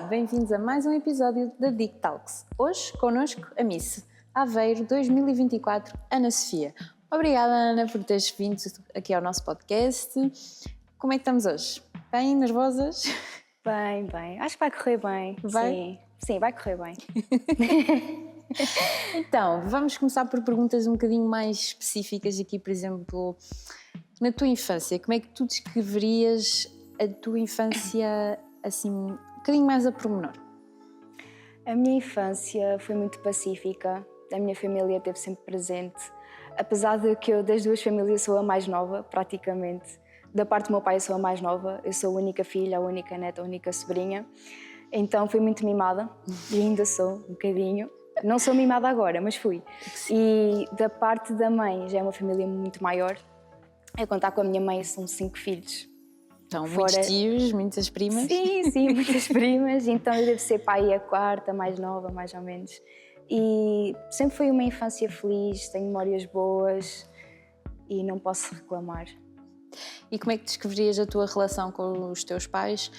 bem-vindos a mais um episódio da Dic Talks. Hoje, connosco, a Miss Aveiro 2024, Ana Sofia. Obrigada, Ana, por teres vindo aqui ao nosso podcast. Como é que estamos hoje? Bem? Nervosas? Bem. Acho que vai correr bem. Vai? Sim, vai correr bem. Então, vamos começar por perguntas um bocadinho mais específicas aqui, por exemplo, na tua infância, como é que tu descreverias a tua infância assim, um bocadinho mais a pormenor? A minha infância foi muito pacífica, a minha família esteve sempre presente, apesar de que eu das duas famílias sou a mais nova, praticamente. Da parte do meu pai eu sou a mais nova, eu sou a única filha, a única neta, a única sobrinha, então fui muito mimada e ainda sou um bocadinho. Não sou mimada agora, mas fui. E da parte da mãe já é uma família muito maior. A contar com a minha mãe são 5 filhos. Então, muitos tios, muitas primas? Sim, muitas primas. Então eu devo ser pai a quarta, mais nova, mais ou menos. E sempre foi uma infância feliz, tenho memórias boas e não posso reclamar. E como é que descreverias a tua relação com os teus pais?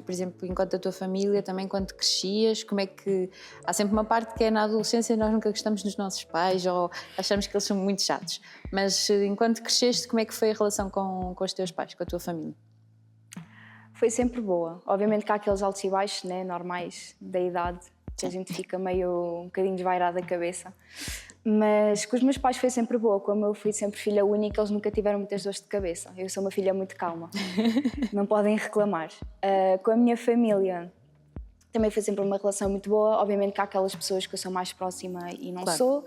Por exemplo, enquanto a tua família, também quando crescias, como é que... Há sempre uma parte que é na adolescência nós nunca gostamos dos nossos pais ou achamos que eles são muito chatos. Mas enquanto cresceste, como é que foi a relação com os teus pais, com a tua família? Foi sempre boa. Obviamente que há aqueles altos e baixos, né, normais da idade, que a gente fica meio um bocadinho desvairada da cabeça. Mas com os meus pais foi sempre boa. Como eu fui sempre filha única, eles nunca tiveram muitas dores de cabeça. Eu sou uma filha muito calma, não podem reclamar. Com a minha família também foi sempre uma relação muito boa. Obviamente que há aquelas pessoas que eu sou mais próxima e não Claro. sou.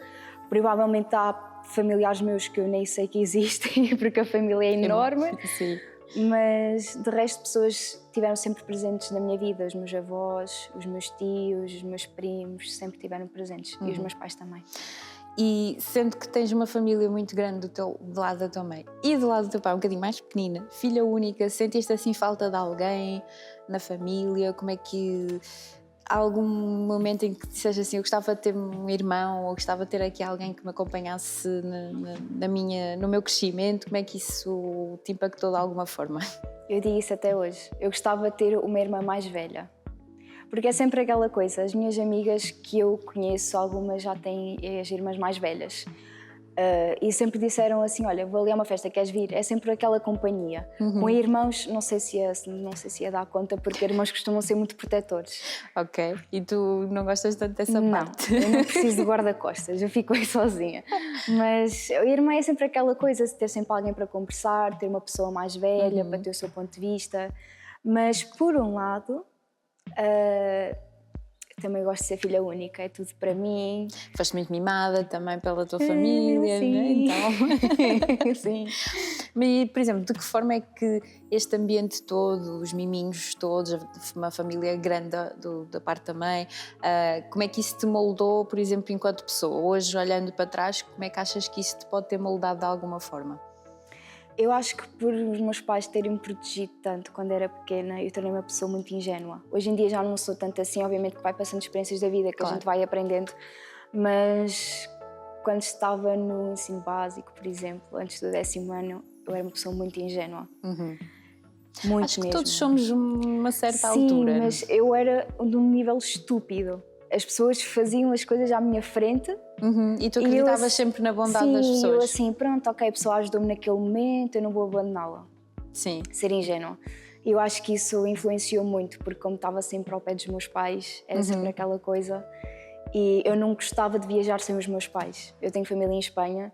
Provavelmente há familiares meus que eu nem sei que existem, porque a família é enorme. Sim. Mas de resto, pessoas estiveram sempre presentes na minha vida. Os meus avós, os meus tios, os meus primos, sempre estiveram presentes. E os meus pais também. E sendo que tens uma família muito grande do lado da tua mãe e do lado do teu pai um bocadinho mais pequenina, filha única, sentiste assim falta de alguém na família? Como é que... Há algum momento em que disseste assim, eu gostava de ter um irmão ou gostava de ter aqui alguém que me acompanhasse no meu crescimento? Como é que isso te impactou de alguma forma? Eu digo isso até hoje. Eu gostava de ter uma irmã mais velha. Porque é sempre aquela coisa, as minhas amigas que eu conheço, algumas já têm as irmãs mais velhas. E sempre disseram assim, olha, vou ali a uma festa, queres vir? É sempre aquela companhia. Com irmãos, não sei se ia dar conta, porque irmãos costumam ser muito protetores. Ok. E tu não gostas tanto dessa parte? Não, eu não preciso de guarda-costas, eu fico aí sozinha. Mas a irmã é sempre aquela coisa, de ter sempre alguém para conversar, ter uma pessoa mais velha, para ter o seu ponto de vista. Mas, por um lado... também gosto de ser filha única, é tudo para mim. Foste muito mimada também pela tua família, sim. né? Então... Sim. Mas, por exemplo, de que forma é que este ambiente todo, os miminhos todos, uma família grande da parte da mãe, como é que isso te moldou, por exemplo, enquanto pessoa? Hoje, olhando para trás, como é que achas que isso te pode ter moldado de alguma forma? Eu acho que por os meus pais terem me protegido tanto quando era pequena, eu tornei-me uma pessoa muito ingênua. Hoje em dia já não sou tanto assim, obviamente que vai passando experiências da vida que Claro. a gente vai aprendendo, mas quando estava no ensino básico, por exemplo, antes do 10º ano, eu era uma pessoa muito ingênua. Muito Acho que mesmo. todos somos uma certa Sim, altura. mas eu era de um nível estúpido. As pessoas faziam as coisas à minha frente. E tu acreditavas sempre na bondade das pessoas. Sim, eu assim, pronto, ok, a pessoa ajudou-me naquele momento, eu não vou abandoná-la. Sim. Ser ingênua. E eu acho que isso influenciou muito, porque como estava sempre ao pé dos meus pais, era sempre aquela coisa. E eu não gostava de viajar sem os meus pais. Eu tenho família em Espanha,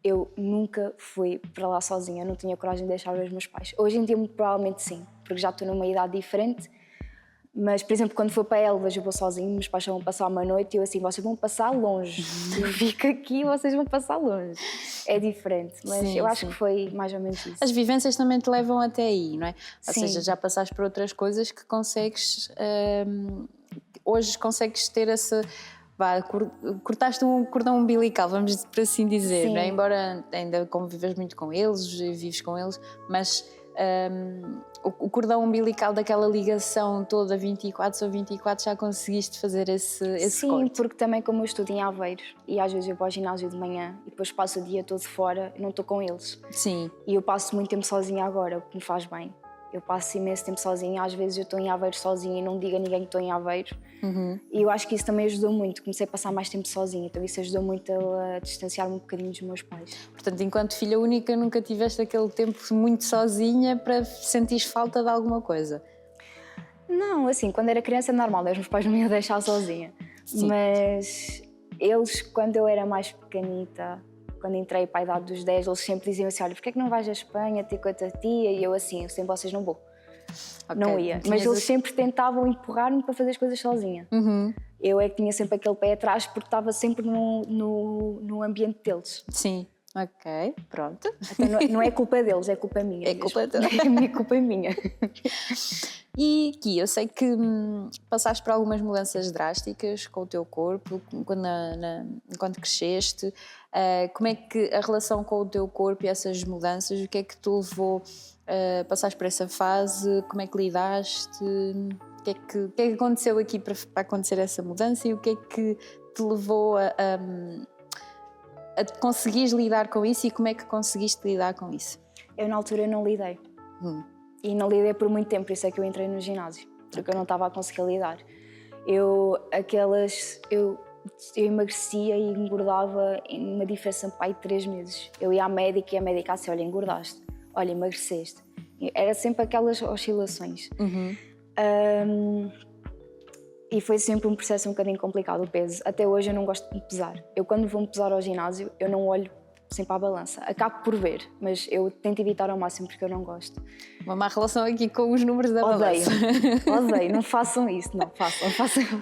eu nunca fui para lá sozinha, eu não tinha coragem de deixar os meus pais. Hoje em dia, muito provavelmente sim, porque já estou numa idade diferente. Mas, por exemplo, quando for para Elvas, eu vou sozinho, meus pais vão passar uma noite e eu assim, vocês vão passar longe. Eu fico aqui e vocês vão passar longe. É diferente, mas Sim, eu acho sim. que foi mais ou menos isso. As vivências também te levam até aí, não é? Ou Sim. seja, já passaste por outras coisas que consegues... hoje consegues ter essa... cortaste um cordão umbilical, vamos por assim dizer, Sim. não é? Embora ainda convives muito com eles, vives com eles, mas o cordão umbilical daquela ligação toda 24 sobre 24 já conseguiste fazer esse Sim, corte? porque também como eu estudo em Aveiro e às vezes eu vou ao ginásio de manhã e depois passo o dia todo fora, eu não estou com eles. Sim. E eu passo muito tempo sozinha agora, o que me faz bem. Eu passo imenso tempo sozinha, às vezes eu estou em Aveiro sozinha e não digo a ninguém que estou em Aveiro. E eu acho que isso também ajudou muito, comecei a passar mais tempo sozinha, então isso ajudou muito a distanciar-me um bocadinho dos meus pais. Portanto, enquanto filha única, nunca tiveste aquele tempo muito sozinha para sentir falta de alguma coisa? Não, assim, quando era criança é normal, os meus pais não me iam deixar sozinha. Sim. Mas eles, quando eu era mais pequenita, quando entrei para a idade dos 10, eles sempre diziam assim, olha, porquê é que não vais à Espanha ter com a tua tia? E eu assim, eu sem vocês não vou. Okay. Não ia. Mas eles sempre tentavam empurrar-me para fazer as coisas sozinha. Eu é que tinha sempre aquele pé atrás porque estava sempre no ambiente deles. Sim. Ok, pronto. Então não é culpa deles, é culpa minha. É culpa deles. A minha culpa é minha. E aqui, eu sei que passaste por algumas mudanças drásticas com o teu corpo, enquanto cresceste. Como é que a relação com o teu corpo e essas mudanças, o que é que te levou a passar por essa fase? Como é que lidaste? O que é que aconteceu aqui para acontecer essa mudança e o que é que te levou a conseguires lidar com isso e como é que conseguiste lidar com isso? Eu na altura não lidei. E não lidei por muito tempo, por isso é que eu entrei no ginásio, porque eu não estava a conseguir lidar. Eu emagrecia e engordava em uma diferença de 3 meses. Eu ia à médica e a médica assim, olha, engordaste, olha, emagreceste. Era sempre aquelas oscilações. E foi sempre um processo um bocadinho complicado o peso. Até hoje eu não gosto de me pesar. Eu quando vou-me pesar ao ginásio, eu não olho sempre à balança. Acabo por ver, mas eu tento evitar ao máximo porque eu não gosto. Uma má relação aqui com os números da balança. Odeio, não façam isso, não façam.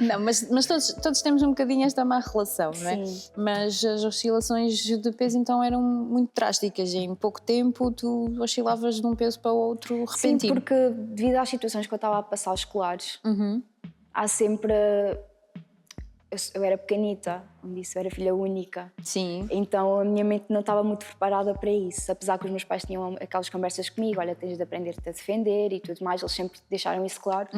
Não, mas todos temos um bocadinho esta má relação, não é? Sim. Mas as oscilações de peso então eram muito drásticas e em pouco tempo tu oscilavas de um peso para o outro repentino. Sim, porque devido às situações que eu estava a passar escolares, há sempre... Eu era pequenita, como disse, eu era filha única. Sim. Então a minha mente não estava muito preparada para isso. Apesar que os meus pais tinham aquelas conversas comigo, olha, tens de aprender-te a defender e tudo mais, eles sempre deixaram isso claro.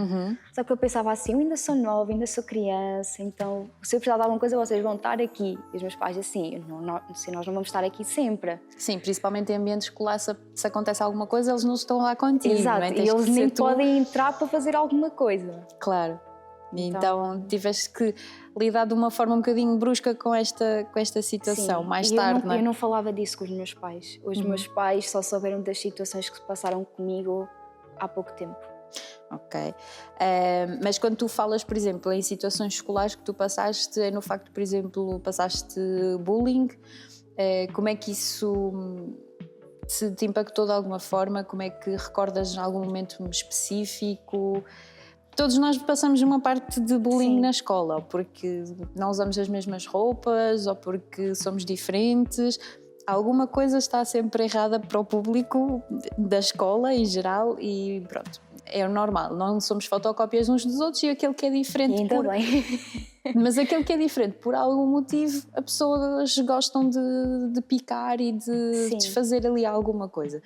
Só que eu pensava assim, eu ainda sou nova, ainda sou criança, então se eu precisar de alguma coisa vocês vão estar aqui. E os meus pais assim, nós não vamos estar aqui sempre. Sim, principalmente em ambiente escolar, se acontece alguma coisa, eles não estão lá contigo. Exato, não é? e eles nem podem entrar para fazer alguma coisa. Claro. Então tiveste que lidar de uma forma um bocadinho brusca com esta situação. Sim, mais tarde, não é? Eu não falava disso com os meus pais. Os meus pais só souberam das situações que se passaram comigo há pouco tempo. Ok. Mas quando tu falas, por exemplo, em situações escolares que tu passaste, é no facto, por exemplo, passaste bullying, como é que isso se te impactou de alguma forma? Como é que recordas em algum momento específico? Todos nós passamos uma parte de bullying Sim. na escola, ou porque não usamos as mesmas roupas, ou porque somos diferentes. Alguma coisa está sempre errada para o público da escola em geral e pronto, é o normal. Não somos fotocópias uns dos outros e aquele que é diferente... E ainda bem. Mas aquele que é diferente, por algum motivo, as pessoas gostam de picar e de desfazer ali alguma coisa.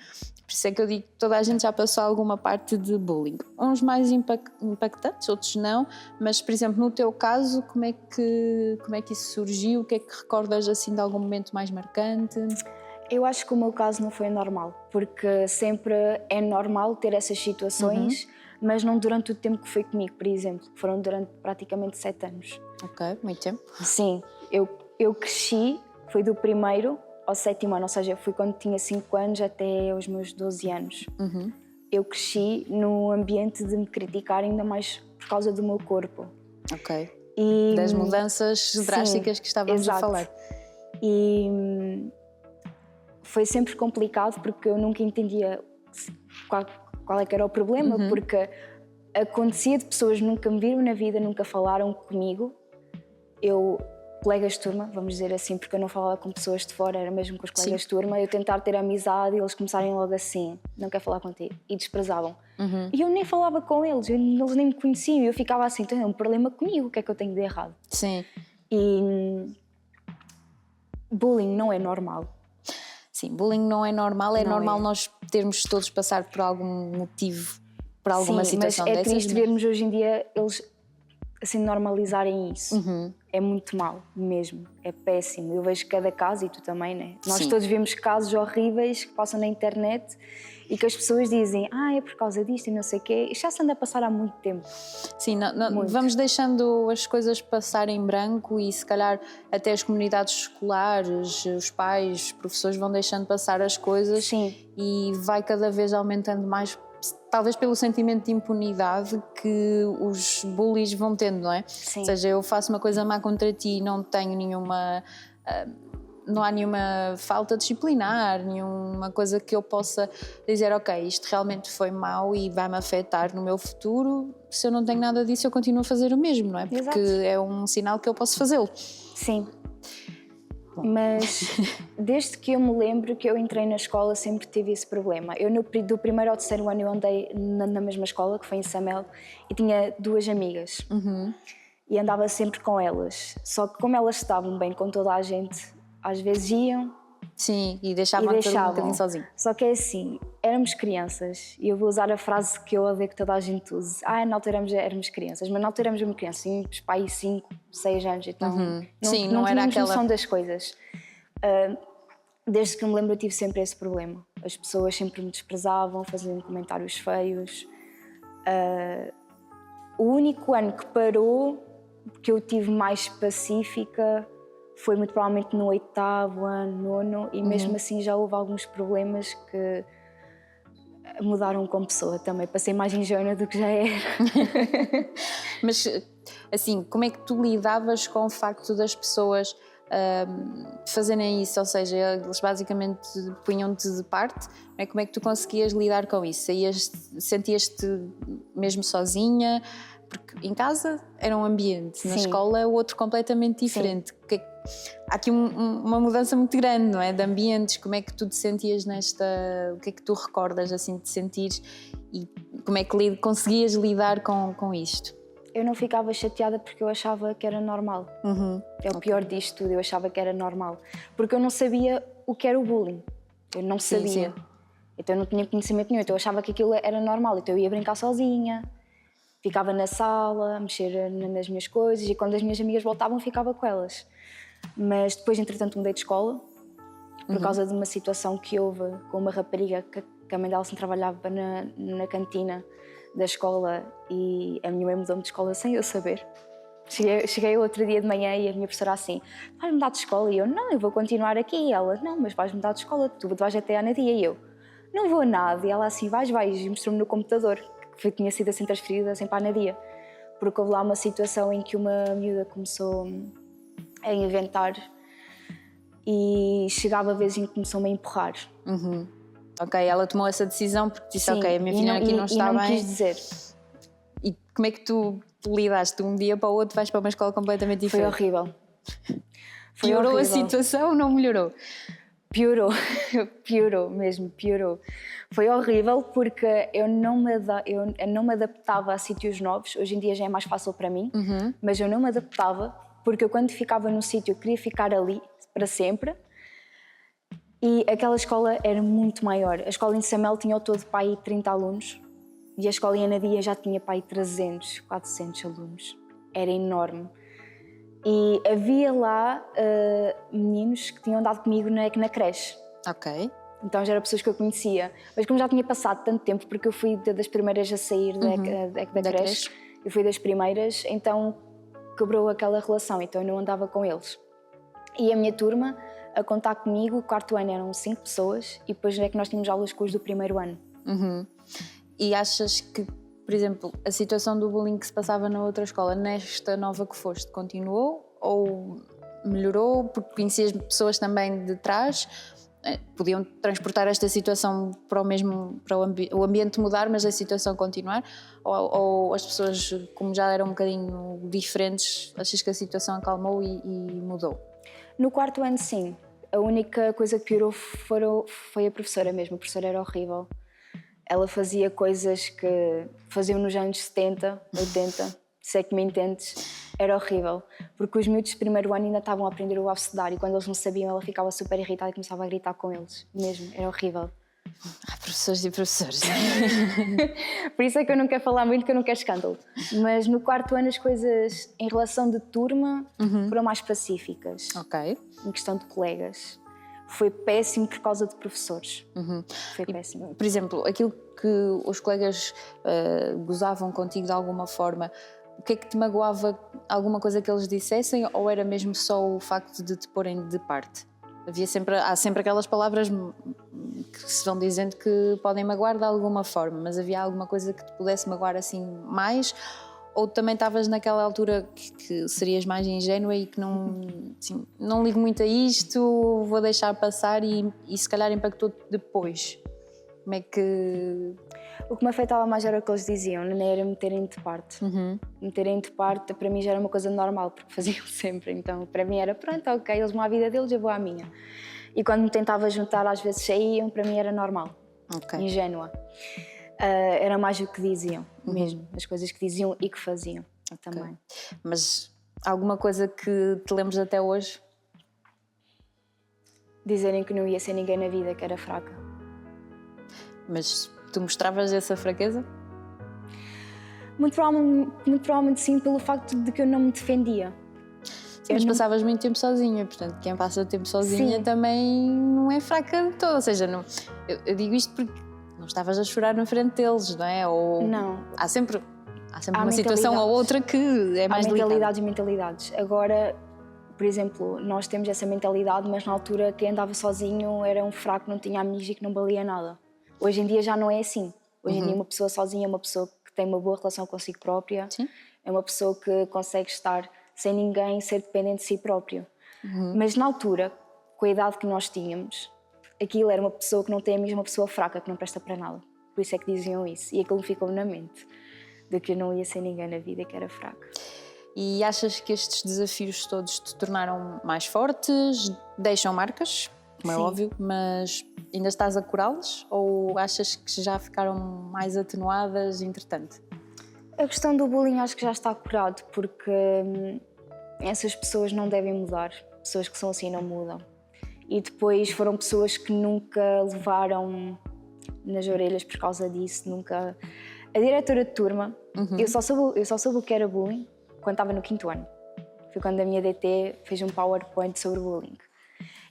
Por isso é que eu digo que toda a gente já passou alguma parte de bullying. Uns mais impactantes, outros não. Mas, por exemplo, no teu caso, como é que isso surgiu? O que é que recordas assim de algum momento mais marcante? Eu acho que o meu caso não foi normal, porque sempre é normal ter essas situações, mas não durante o tempo que foi comigo, por exemplo. Foram durante praticamente 7 anos. Ok, muito tempo. Sim, eu cresci, foi do primeiro ao 7º ano, ou seja, fui quando tinha 5 anos até os meus 12 anos. Eu cresci num ambiente de me criticar ainda mais por causa do meu corpo. Ok. E, das mudanças drásticas que estávamos a falar. E foi sempre complicado porque eu nunca entendia qual é que era o problema, porque acontecia de pessoas nunca me viram na vida, nunca falaram comigo. Colegas de turma, vamos dizer assim, porque eu não falava com pessoas de fora, era mesmo com os colegas de turma, eu tentar ter amizade e eles começarem logo assim, não quero falar contigo, e desprezavam. E eu nem falava com eles, eles nem me conheciam, e eu ficava assim, então é um problema comigo, o que é que eu tenho de errado? Sim. E bullying não é normal. Sim, bullying não é normal, é normal nós termos todos passar por algum motivo, por alguma situação mas dessas. É triste vermos hoje em dia eles assim normalizarem isso. é muito mau, mesmo. É péssimo. Eu vejo cada caso, e tu também, né? Nós Sim. todos vemos casos horríveis que passam na internet e que as pessoas dizem é por causa disto e não sei o quê. Isto já se anda a passar há muito tempo. Sim, Muito. vamos deixando as coisas passar em branco e se calhar até as comunidades escolares, os pais, os professores vão deixando passar as coisas. Sim. E vai cada vez aumentando mais, talvez pelo sentimento de impunidade que os bullies vão tendo, não é? Sim. Ou seja, eu faço uma coisa má contra ti e não tenho nenhuma... não há nenhuma falta disciplinar, nenhuma coisa que eu possa dizer ok, isto realmente foi mau e vai-me afetar no meu futuro. Se eu não tenho nada disso, eu continuo a fazer o mesmo, não é? Porque Exato. é um sinal que eu posso fazê-lo. Sim. Mas desde que eu me lembro que eu entrei na escola sempre tive esse problema. Eu do primeiro ao terceiro ano eu andei na mesma escola, que foi em Samel, e tinha 2 amigas. E andava sempre com elas. Só que como elas estavam bem com toda a gente, às vezes iam Sim, e e deixavam-te um deixavam. bocadinho sozinho. Só que é assim, éramos crianças, e eu vou usar a frase que eu odeio que toda a gente use. Na altura éramos crianças, mas na altura éramos mesmo crianças, tínhamos para aí 5, 6 anos, então Sim, não era tínhamos aquela... noção das coisas. Desde que me lembro eu tive sempre esse problema. As pessoas sempre me desprezavam, faziam comentários feios. O único ano que parou, que eu tive mais pacífica, foi muito provavelmente no 8º ano, 9º, e mesmo assim já houve alguns problemas que mudaram como pessoa também. Passei mais ingênua do que já era. Mas, assim, como é que tu lidavas com o facto das pessoas fazerem isso? Ou seja, eles basicamente punham-te de parte. Como é que tu conseguias lidar com isso? Sentias-te mesmo sozinha? Porque em casa era um ambiente, na escola é outro completamente diferente. Há aqui uma mudança muito grande, não é? De ambientes. Como é que tu te sentias nesta... O que é que tu recordas assim de sentir e como é que conseguias lidar com isto? Eu não ficava chateada porque eu achava que era normal. É o pior disto tudo, eu achava que era normal. Porque eu não sabia o que era o bullying. Eu não sabia. Sim. Então eu não tinha conhecimento nenhum. Então eu achava que aquilo era normal. Então eu ia brincar sozinha, ficava na sala, a mexer nas minhas coisas, e quando as minhas amigas voltavam, ficava com elas. Mas depois, entretanto, mudei de escola por causa de uma situação que houve com uma rapariga que a mãe dela se trabalhava na cantina da escola, e a minha mãe mudou-me de escola sem eu saber. Cheguei outro dia de manhã e a minha professora assim: vais mudar de escola? E eu: não, eu vou continuar aqui. E ela: não, mas vais mudar de escola, tu vais até à Nadia. E eu: não vou a nada. E ela assim: vais. E mostrou-me no computador que tinha sido assim transferida assim para a Nadia, porque houve lá uma situação em que uma miúda começou a inventar e chegava a vezes em que começou-me a empurrar. Ok, ela tomou essa decisão porque disse: Sim, ok, a minha filha aqui não está e não bem. quis dizer. E como é que tu lidaste? De um dia para o outro vais para uma escola completamente Foi diferente? horrível. Piorou a situação ou não melhorou? Piorou, piorou mesmo, piorou. Foi horrível porque eu não me adaptava a sítios novos. Hoje em dia já é mais fácil para mim, mas eu não me adaptava porque eu, quando ficava num sítio, eu queria ficar ali para sempre. E aquela escola era muito maior. A escola em Samel tinha ao todo para aí 30 alunos e a escola em Anadia já tinha para aí 300, 400 alunos. Era enorme. E havia lá meninos que tinham andado comigo na creche. Ok. Então já eram pessoas que eu conhecia. Mas como já tinha passado tanto tempo, porque eu fui das primeiras a sair da creche, eu fui das primeiras, então quebrou aquela relação, então eu não andava com eles. E a minha turma, a contar comigo, o 4º ano eram 5 pessoas e depois é que nós tínhamos aulas com os do 1º ano. E achas que, por exemplo, a situação do bullying que se passava na outra escola, nesta nova que foste, continuou ou melhorou? Porque conhecias pessoas também de trás, podiam transportar esta situação para o ambiente mudar, mas a situação continuar? Ou as pessoas, como já eram um bocadinho diferentes, achas que a situação acalmou e mudou? No 4º ano, sim. A única coisa que piorou foi a professora mesmo. A professora era horrível. Ela fazia coisas que faziam nos anos 70, 80, se é que me entendes. Era horrível, porque os miúdos de 1º ano ainda estavam a aprender o abecedário e quando eles não sabiam ela ficava super irritada e começava a gritar com eles. Mesmo, era horrível. Professores e professores. Por isso é que eu não quero falar muito, que eu não quero escândalo. Mas no quarto ano as coisas, em relação de turma, foram mais pacíficas. Ok. Em questão de colegas. Foi péssimo por causa de professores. Foi péssimo. Por exemplo, aquilo que os colegas gozavam contigo de alguma forma, o que é que te magoava? Alguma coisa que eles dissessem, ou era mesmo só o facto de te porem de parte? Há sempre aquelas palavras que se vão dizendo que podem magoar de alguma forma, mas havia alguma coisa que te pudesse magoar assim mais? Ou também estavas naquela altura que serias mais ingênua e que não, assim, não ligo muito a isto, vou deixar passar e se calhar impactou-te depois? Como é que... O que me afetava mais era o que eles diziam, nem era meterem de parte. Meterem de parte para mim já era uma coisa normal, porque faziam sempre. Então para mim era pronto, ok, eles vão à vida deles, eu vou à minha. E quando me tentava juntar, às vezes saíam, para mim era normal, ingênua. Era mais o que diziam mesmo, as coisas que diziam e que faziam também. Mas alguma coisa que te lembres até hoje? Dizerem que não ia ser ninguém na vida, que era fraca. Mas tu mostravas essa fraqueza? Muito provavelmente sim, pelo facto de que eu não me defendia. Sim, mas passavas muito tempo sozinha, portanto, quem passa tempo sozinha também não é fraca de todo. Ou seja, não, eu digo isto porque não estavas a chorar na frente deles, não é? Ou não. Há sempre uma situação ou outra que é mais delicada. Há mentalidades e mentalidades. Agora, por exemplo, nós temos essa mentalidade, mas na altura quem andava sozinho era um fraco, não tinha amigos e que não valia nada. Hoje em dia já não é assim. Hoje em dia uma pessoa sozinha é uma pessoa que tem uma boa relação consigo própria. Sim. É uma pessoa que consegue estar sem ninguém, ser dependente de si próprio. Mas na altura, com a idade que nós tínhamos, aquilo era uma pessoa que não tem amigos, uma pessoa fraca, que não presta para nada. Por isso é que diziam isso. E aquilo ficou na mente, de que eu não ia ser ninguém na vida, que era fraca. E achas que estes desafios todos te tornaram mais fortes? Deixam marcas, como é óbvio, mas ainda estás a curá-las? Ou achas que já ficaram mais atenuadas entretanto? A questão do bullying acho que já está curado, porque essas pessoas não devem mudar. Pessoas que são assim não mudam. E depois foram pessoas que nunca levaram nas orelhas por causa disso, nunca... A diretora de turma, eu só soube o que era bullying quando estava no 5º ano. Foi quando a minha DT fez um PowerPoint sobre bullying.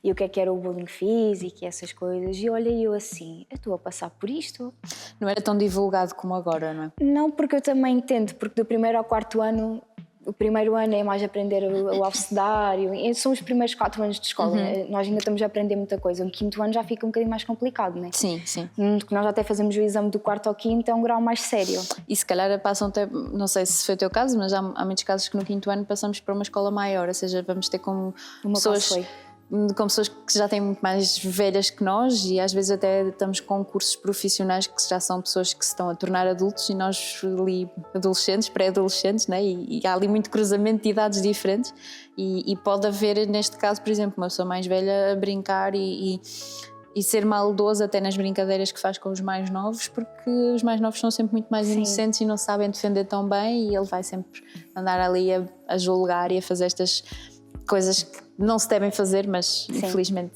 E o que era o bullying físico e essas coisas. E olhei eu assim, eu estou a passar por isto. Não era tão divulgado como agora, não é? Não, porque eu também entendo, porque do 1º ao 4º ano, o 1º ano é mais aprender o abecedário, são os primeiros 4 anos de escola, nós ainda estamos a aprender muita coisa, no 5º ano já fica um bocadinho mais complicado, não é? Sim, sim. Porque nós até fazemos o exame do 4º ao 5º, é um grau mais sério. E se calhar passam até, não sei se foi o teu caso, mas há muitos casos que no 5º ano passamos para uma escola maior, ou seja, vamos ter com pessoas que já têm muito mais velhas que nós e às vezes até estamos com cursos profissionais que já são pessoas que se estão a tornar adultos e nós ali adolescentes, pré-adolescentes, né? E há ali muito cruzamento de idades diferentes e pode haver neste caso, por exemplo, uma pessoa mais velha a brincar e ser maldoso até nas brincadeiras que faz com os mais novos, porque os mais novos são sempre muito mais inocentes e não sabem defender tão bem e ele vai sempre andar ali a julgar e a fazer estas coisas que não se devem fazer, mas infelizmente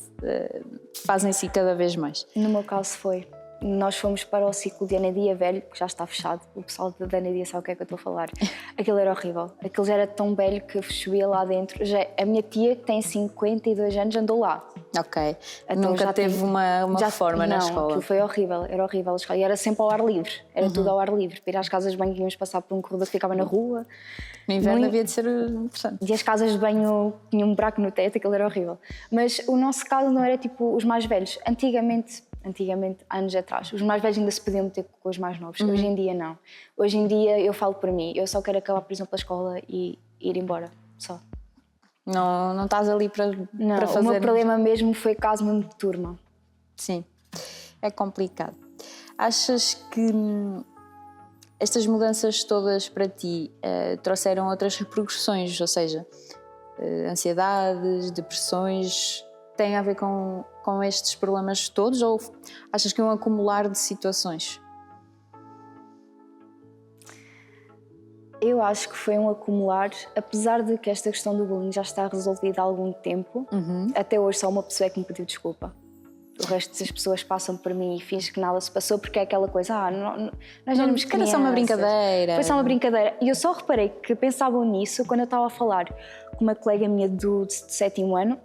fazem-se cada vez mais. No meu caso foi. Nós fomos para o ciclo de Anadia Velho, que já está fechado. O pessoal da Anadia sabe o que é que eu estou a falar. Aquilo era horrível. Aquilo já era tão velho que chovia lá dentro. A minha tia, que tem 52 anos, andou lá. Ok. Então, nunca teve uma reforma na escola? Não, aquilo foi horrível. Era horrível a escola. E era sempre ao ar livre. Era tudo ao ar livre. Para ir às casas de banho, íamos passar por um corredor que ficava na rua. No inverno havia de ser interessante. E as casas de banho tinham um buraco no teto, aquilo era horrível. Mas o nosso caso não era tipo os mais velhos. Antigamente, anos atrás, os mais velhos ainda se podiam meter com os mais novos. Hoje em dia não. Hoje em dia eu falo por mim, eu só quero acabar, por exemplo, a escola e ir embora, só. Não estás ali para fazer... O meu problema mesmo foi caso mesmo de turma. Sim, é complicado. Achas que estas mudanças todas para ti trouxeram outras repercussões, ou seja, ansiedades, depressões, têm a ver com estes problemas todos ou achas que é um acumular de situações? Eu acho que foi um acumular, apesar de que esta questão do bullying já está resolvida há algum tempo, até hoje só uma pessoa é que me pediu desculpa. O resto das pessoas passam por mim e fingem que nada se passou, porque é aquela coisa, nós éramos crianças. Era só uma brincadeira. Foi só uma brincadeira. E eu só reparei que pensavam nisso quando eu estava a falar com uma colega minha do 7º ano,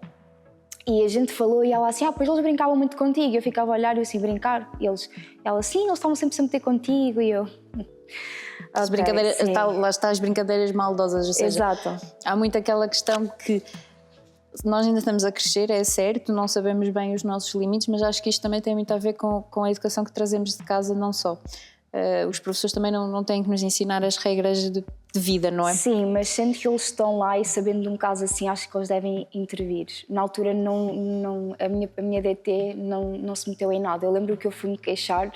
e a gente falou e ela assim, pois eles brincavam muito contigo. Eu ficava a olhar e eu assim, brincar? E ela, sim, eles estavam sempre a meter contigo. E eu... As brincadeiras, lá está as brincadeiras maldosas, ou seja, exato. Há muito aquela questão que nós ainda estamos a crescer, é certo, não sabemos bem os nossos limites, mas acho que isto também tem muito a ver com a educação que trazemos de casa, não só. Os professores também não têm que nos ensinar as regras de vida, não é? Sim, mas sendo que eles estão lá e sabendo de um caso assim, acho que eles devem intervir. Na altura a minha DT não se meteu em nada. Eu lembro que eu fui me queixar,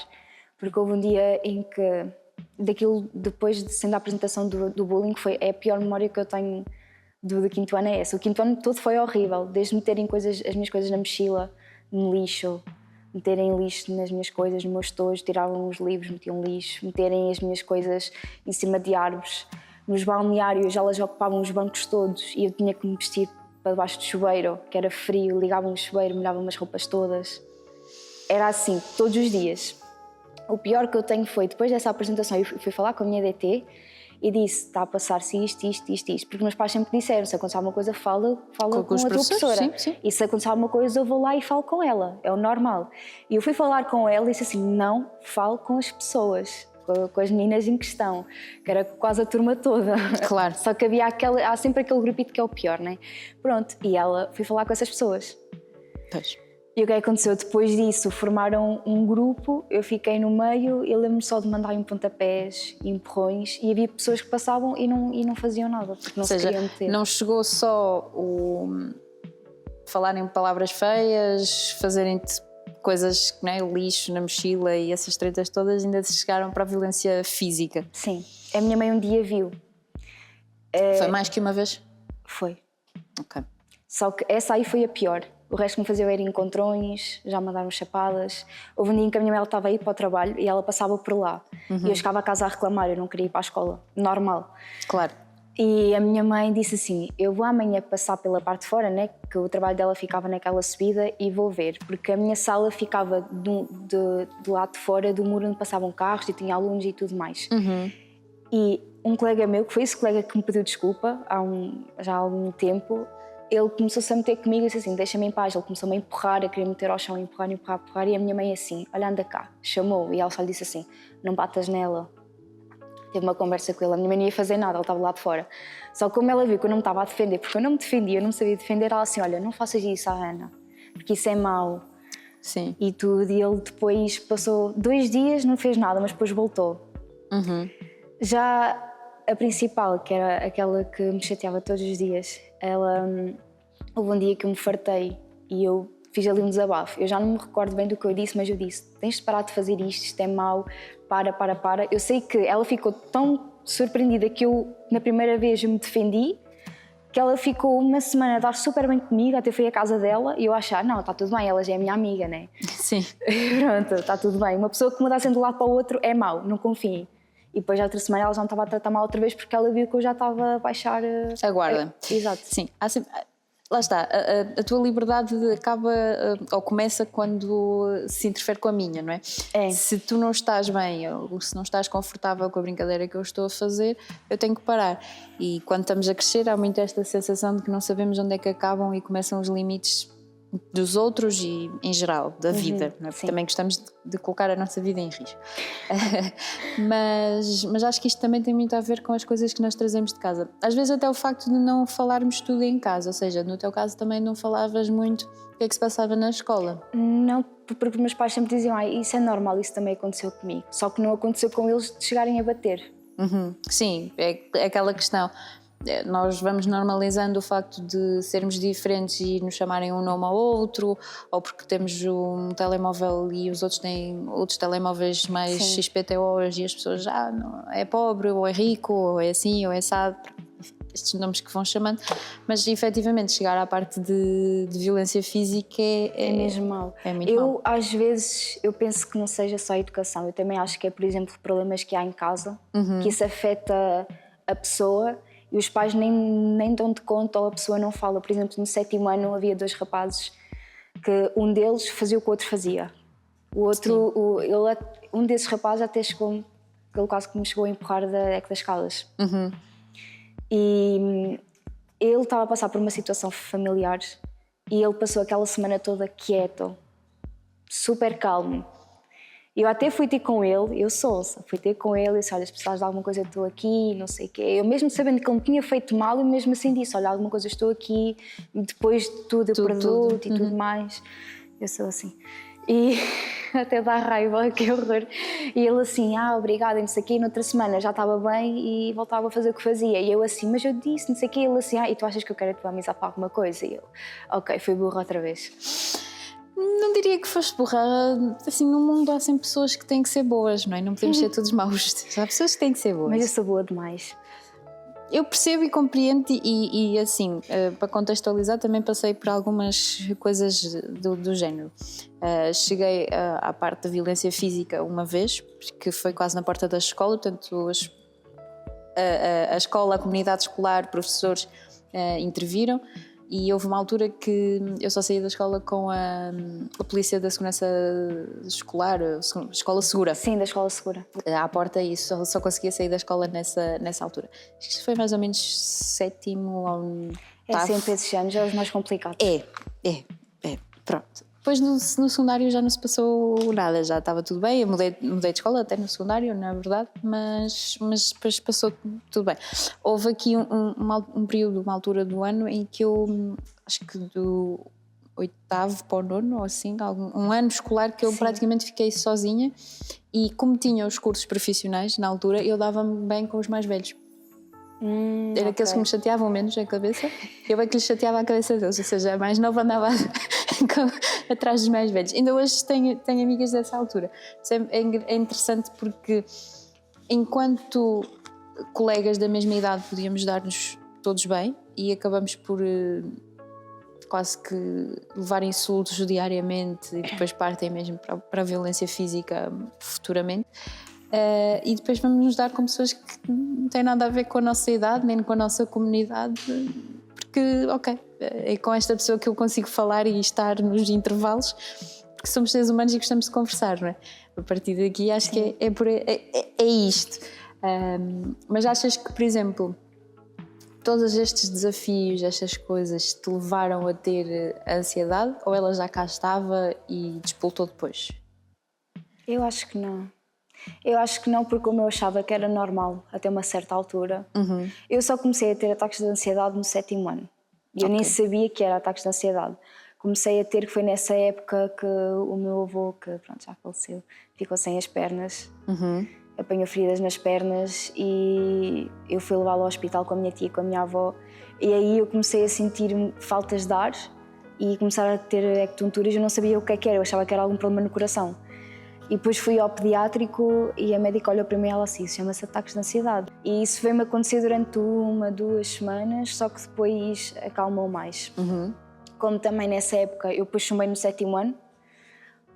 porque houve um dia em que, depois de sendo a apresentação do bullying, é a pior memória que eu tenho do 5º ano é essa. O 5º ano todo foi horrível, desde meterem as minhas coisas na mochila, no lixo, meterem lixo nas minhas coisas, nos meus tojos, tiravam os livros, metiam lixo, meterem as minhas coisas em cima de árvores. Nos balneários elas ocupavam os bancos todos e eu tinha que me vestir para debaixo do chuveiro, que era frio, ligavam o chuveiro, molhavam as roupas todas. Era assim, todos os dias. O pior que eu tenho foi, depois dessa apresentação, eu fui falar com a minha DT e disse, está a passar-se isto, porque meus pais sempre disseram, se acontecer alguma coisa, fala com a tua professora. Sim, sim. E se acontecer alguma coisa, eu vou lá e falo com ela, é o normal. E eu fui falar com ela e disse assim, não falo com as pessoas, com as meninas em questão, que era quase a turma toda. Claro. Só que há sempre aquele grupito que é o pior, não é? Pronto, e ela foi falar com essas pessoas. Pois. E o que aconteceu? Depois disso, formaram um grupo, eu fiquei no meio, eu lembro-me só de mandar pontapés e empurrões, e havia pessoas que passavam e não faziam nada, porque não se queriam meter. Não chegou só falarem palavras feias, fazerem coisas, né, lixo na mochila e essas tretas todas, ainda chegaram para a violência física. Sim, a minha mãe um dia viu. Foi mais que uma vez? Foi. Ok. Só que essa aí foi a pior. O resto que me fazia era encontrões, já mandaram chapadas. Houve um dia em que a minha mãe estava a ir para o trabalho e ela passava por lá. E eu chegava a casa a reclamar, eu não queria ir para a escola. Normal. Claro. E a minha mãe disse assim, eu vou amanhã passar pela parte de fora, né, que o trabalho dela ficava naquela subida, e vou ver. Porque a minha sala ficava do lado de fora do muro onde passavam carros e tinha alunos e tudo mais. E um colega meu, que foi esse colega que me pediu desculpa já há algum tempo, ele começou-se a meter comigo e disse assim, deixa-me em paz. Ele começou-me a empurrar, a querer meter ao chão, empurrar. E a minha mãe assim, olha, anda cá, chamou. E ela só lhe disse assim, não batas nela. Teve uma conversa com ele, a minha mãe não ia fazer nada, ela estava lá de fora. Só que como ela viu que eu não me estava a defender, porque eu não me defendia, eu não sabia defender, ela assim, olha, não faças isso à Ana, porque isso é mau. Sim. E tudo, e ele depois passou 2 dias, não fez nada, mas depois voltou. Já a principal, que era aquela que me chateava todos os dias, houve um dia que eu me fartei e eu fiz ali um desabafo. Eu já não me recordo bem do que eu disse, mas eu disse, tens de parar de fazer isto é mau, para. Eu sei que ela ficou tão surpreendida que eu, na primeira vez, me defendi, que ela ficou uma semana a dar super bem comigo, até fui à casa dela e eu achar, não, está tudo bem, ela já é minha amiga, né? Sim. Pronto, está tudo bem. Uma pessoa que muda assim de um lado para o outro é mau, não confiem. E depois, já outra semana, ela já me estava a tratar mal outra vez porque ela viu que eu já estava a baixar a guarda. Exato. Sim. Lá está, a tua liberdade acaba ou começa quando se interfere com a minha, não é? Se tu não estás bem ou se não estás confortável com a brincadeira que eu estou a fazer, eu tenho que parar. E quando estamos a crescer há muito esta sensação de que não sabemos onde é que acabam e começam os limites dos outros e em geral da vida, não é? Porque também gostamos de colocar a nossa vida em risco. mas acho que isto também tem muito a ver com as coisas que nós trazemos de casa. Às vezes até o facto de não falarmos tudo em casa, ou seja, no teu caso também não falavas muito o que é que se passava na escola. Não, porque os meus pais sempre diziam, isso é normal, isso também aconteceu comigo. Só que não aconteceu com eles de chegarem a bater. Sim, é aquela questão. Nós vamos normalizando o facto de sermos diferentes e nos chamarem um nome ao outro, ou porque temos um telemóvel e os outros têm outros telemóveis mais XPTOs e as pessoas não, é pobre, ou é rico, ou é assim, ou é assado, estes nomes que vão chamando, mas efetivamente chegar à parte de violência física é mesmo mau. É muito mau. Às vezes, eu penso que não seja só a educação, eu também acho que é, por exemplo, problemas que há em casa, que isso afeta a pessoa. E os pais nem dão de conta ou a pessoa não fala. Por exemplo, no 7º ano havia 2 rapazes que um deles fazia o que o outro fazia. O outro, um desses rapazes até chegou, ele quase que me chegou a empurrar das escadas. E ele estava a passar por uma situação familiar e ele passou aquela semana toda quieto, super calmo. Eu até fui ter com ele, fui ter com ele e disse, olha, se precisares de alguma coisa eu estou aqui, não sei o quê. Eu mesmo sabendo que ele me tinha feito mal, eu mesmo assim disse, olha, alguma coisa eu estou aqui, depois de tudo eu perdoo-te e tudo mais. Eu sou assim. E até dá raiva, que horror. E ele assim, obrigada, não sei o quê, e noutra semana já estava bem e voltava a fazer o que fazia. E eu assim, mas eu disse, não sei o quê, e ele assim, e tu achas que eu quero a tua amizade para alguma coisa? E eu, ok, fui burra outra vez. Não diria que foste burra, assim, no mundo há sempre pessoas que têm que ser boas, não é? Não podemos ser todos maus, há pessoas que têm que ser boas. Mas eu sou boa demais. Eu percebo e compreendo e assim, para contextualizar, também passei por algumas coisas do género. Cheguei à parte da violência física uma vez, que foi quase na porta da escola, portanto a escola, a comunidade escolar, professores interviram. E houve uma altura que eu só saí da escola com a polícia da segurança escolar, escola segura. Sim, da escola segura. À porta e só conseguia sair da escola nessa altura. Acho que foi mais ou menos 7º ou 8º. É sempre esses anos, é os mais complicados. É, pronto. Depois no secundário já não se passou nada, já estava tudo bem, eu mudei de escola até no secundário, na verdade, mas depois passou tudo bem. Houve aqui um período, uma altura do ano em que eu, acho que do 8º para o 9º ou assim, um ano escolar que eu praticamente fiquei sozinha e como tinha os cursos profissionais na altura, eu dava-me bem com os mais velhos. Era aqueles que me chateavam menos a cabeça, eu é que lhes chateava a cabeça deles, ou seja, a mais nova andava atrás dos mais velhos. Ainda hoje tenho amigas dessa altura. É interessante porque enquanto colegas da mesma idade podíamos dar-nos todos bem e acabamos por quase que levar insultos diariamente e depois partem mesmo para a violência física futuramente. E depois vamos nos dar com pessoas que não têm nada a ver com a nossa idade nem com a nossa comunidade, porque, ok, é com esta pessoa que eu consigo falar e estar nos intervalos, porque somos seres humanos e gostamos de conversar, não é? A partir daqui acho que é isto. Mas achas que, por exemplo, todos estes desafios, estas coisas te levaram a ter ansiedade ou ela já cá estava e despoltou depois? Eu acho que não. Eu acho que não, porque como eu achava que era normal até uma certa altura, eu só comecei a ter ataques de ansiedade no 7º ano. E eu nem sabia que era ataques de ansiedade. Comecei a ter, que foi nessa época que o meu avô, que pronto, já faleceu, ficou sem as pernas, apanhou feridas nas pernas e eu fui levá-lo ao hospital com a minha tia e com a minha avó. E aí eu comecei a sentir faltas de ar e começar a ter ectonturas. Eu não sabia o que é que era, eu achava que era algum problema no coração. E depois fui ao pediátrico e a médica olhou para mim e ela assim, isso chama-se ataques de ansiedade. E isso veio-me acontecer durante 1-2 semanas, só que depois acalmou mais. Como também nessa época eu depois chumbei no 7º ano,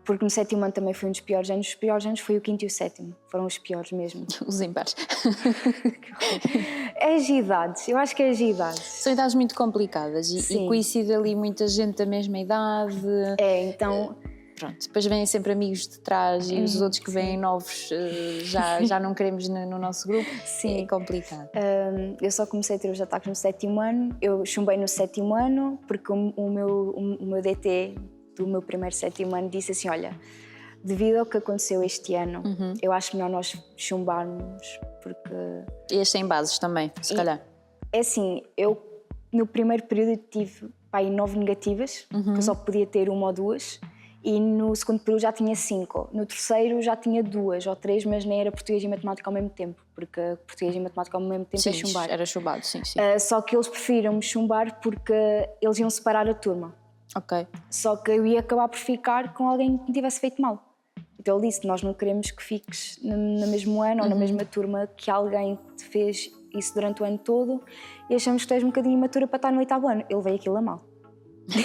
porque no 7º ano também foi um dos piores anos. Os piores anos foi o 5º e o 7º, foram os piores mesmo. Os impares. As idades, eu acho que é as idades. São idades muito complicadas e coincide ali muita gente da mesma idade. Então... Pronto, depois vêm sempre amigos de trás e os outros que vêm novos já não queremos no nosso grupo. Sim. É complicado. Eu só comecei a ter os ataques no 7º ano, eu chumbei no 7º ano porque o meu DT do meu primeiro 7º ano disse assim, olha, devido ao que aconteceu este ano, eu acho melhor nós chumbarmos porque... E as sem bases também, se calhar. É assim, eu no primeiro período tive 9 negativas, que eu só podia ter 1 ou 2. E no segundo período já tinha 5. No terceiro já tinha 2 ou 3, mas nem era português e matemática ao mesmo tempo, porque português e matemática ao mesmo tempo é chumbar. Era chumbado, sim. Só que eles preferiram-me chumbar porque eles iam separar a turma. Ok. Só que eu ia acabar por ficar com alguém que me tivesse feito mal. Então ele disse, nós não queremos que fiques no mesmo ano ou na mesma turma que alguém te fez isso durante o ano todo e achamos que tu és um bocadinho imatura para estar no 8º ano. Ele veio aquilo a mal.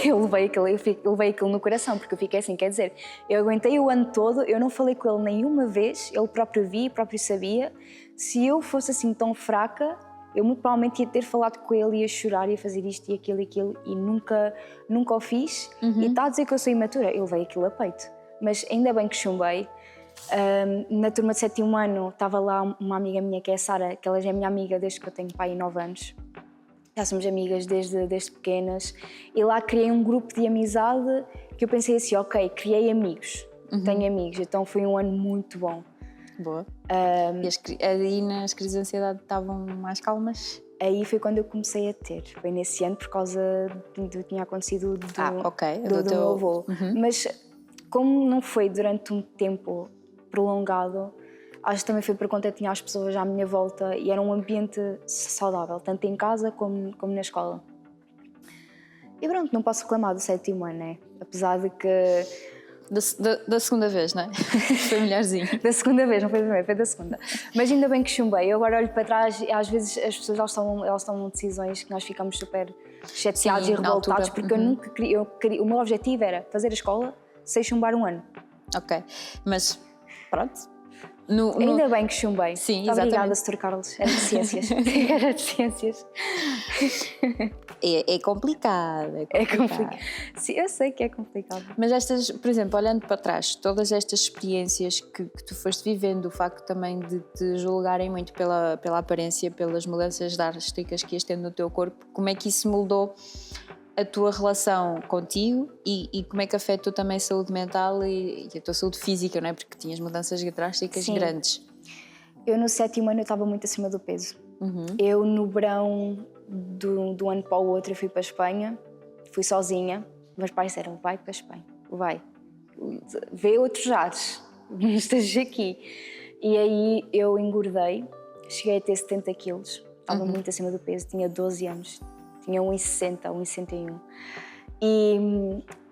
Eu levei aquilo no coração, porque eu fiquei assim, quer dizer, eu aguentei o ano todo, eu não falei com ele nenhuma vez, ele próprio via, próprio sabia. Se eu fosse assim tão fraca, Eu muito provavelmente ia ter falado com ele, ia chorar, ia fazer isto e aquilo e nunca o fiz. E está a dizer que eu sou imatura, eu levei aquilo a peito. Mas ainda bem que chumbei. Na turma de 7º ano estava lá uma amiga minha que é a Sara, que ela já é minha amiga desde que eu tenho pai 9 anos. Já somos amigas desde pequenas. E lá criei um grupo de amizade que eu pensei assim, ok, criei amigos, tenho amigos. Então foi um ano muito bom. Boa. E aí nas crises de ansiedade estavam mais calmas? Aí foi quando eu comecei a ter. Foi nesse ano por causa do que tinha acontecido do meu avô. Mas como não foi durante um tempo prolongado, acho que também foi por conta que tinha as pessoas à minha volta e era um ambiente saudável, tanto em casa como na escola. E pronto, não posso reclamar do 7º ano, né? Apesar de que... Da segunda vez, não é? Foi melhorzinho. Da segunda vez, não foi da primeira, foi da segunda. Mas ainda bem que chumbei. Eu agora olho para trás e às vezes as pessoas elas tomam decisões que nós ficamos super chateados e revoltados porque eu nunca queria, o meu objetivo era fazer a escola sem chumbar um ano. Ok, mas pronto. Ainda bem que chumbei. Sim, muito obrigada, Sr. Carlos. Era de ciências. Era de ciências. É complicado. É complicado. Sim, eu sei que é complicado. Mas estas, por exemplo, olhando para trás, todas estas experiências que tu foste vivendo, o facto também de te julgarem muito pela aparência, pelas mudanças drásticas que ias tendo no teu corpo, como é que isso moldou a tua relação contigo e como é que afetou também a saúde mental e a tua saúde física, não é? Porque tinhas mudanças drásticas grandes. Eu no 7º ano eu estava muito acima do peso. Eu no verão do ano para o outro eu fui para a Espanha, fui sozinha. Meus pais disseram, vai para a Espanha, vai, vê outros lados, não estejas aqui. E aí eu engordei, cheguei a ter 70 quilos, estava muito acima do peso, tinha 12 anos. Tinha 1,60, 1,61. E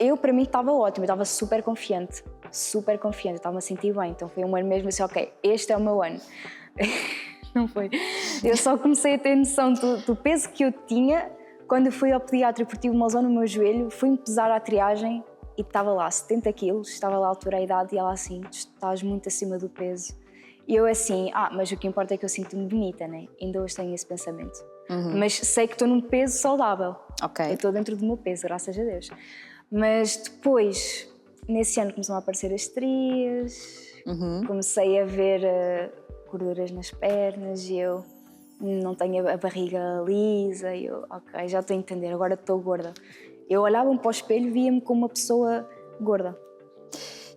eu, para mim, estava ótimo, eu estava super confiante, estava-me a sentir bem. Então foi um ano mesmo assim, ok, este é o meu ano. Não foi. Eu só comecei a ter noção do peso que eu tinha quando fui ao pediatra porque tive uma lesão no meu joelho, fui-me pesar à triagem e estava lá 70 quilos, estava lá a altura a idade e ela assim, tu estás muito acima do peso. E eu assim, mas o que importa é que eu sinto-me bonita, né? Ainda hoje tenho esse pensamento. Mas sei que estou num peso saudável. Eu estou dentro do meu peso, graças a Deus. Mas depois, nesse ano, começaram a aparecer as estrias, comecei a ver gorduras nas pernas e eu não tenho a barriga lisa. E eu, ok, já estou a entender, agora estou gorda. Eu olhava para o espelho e via-me como uma pessoa gorda.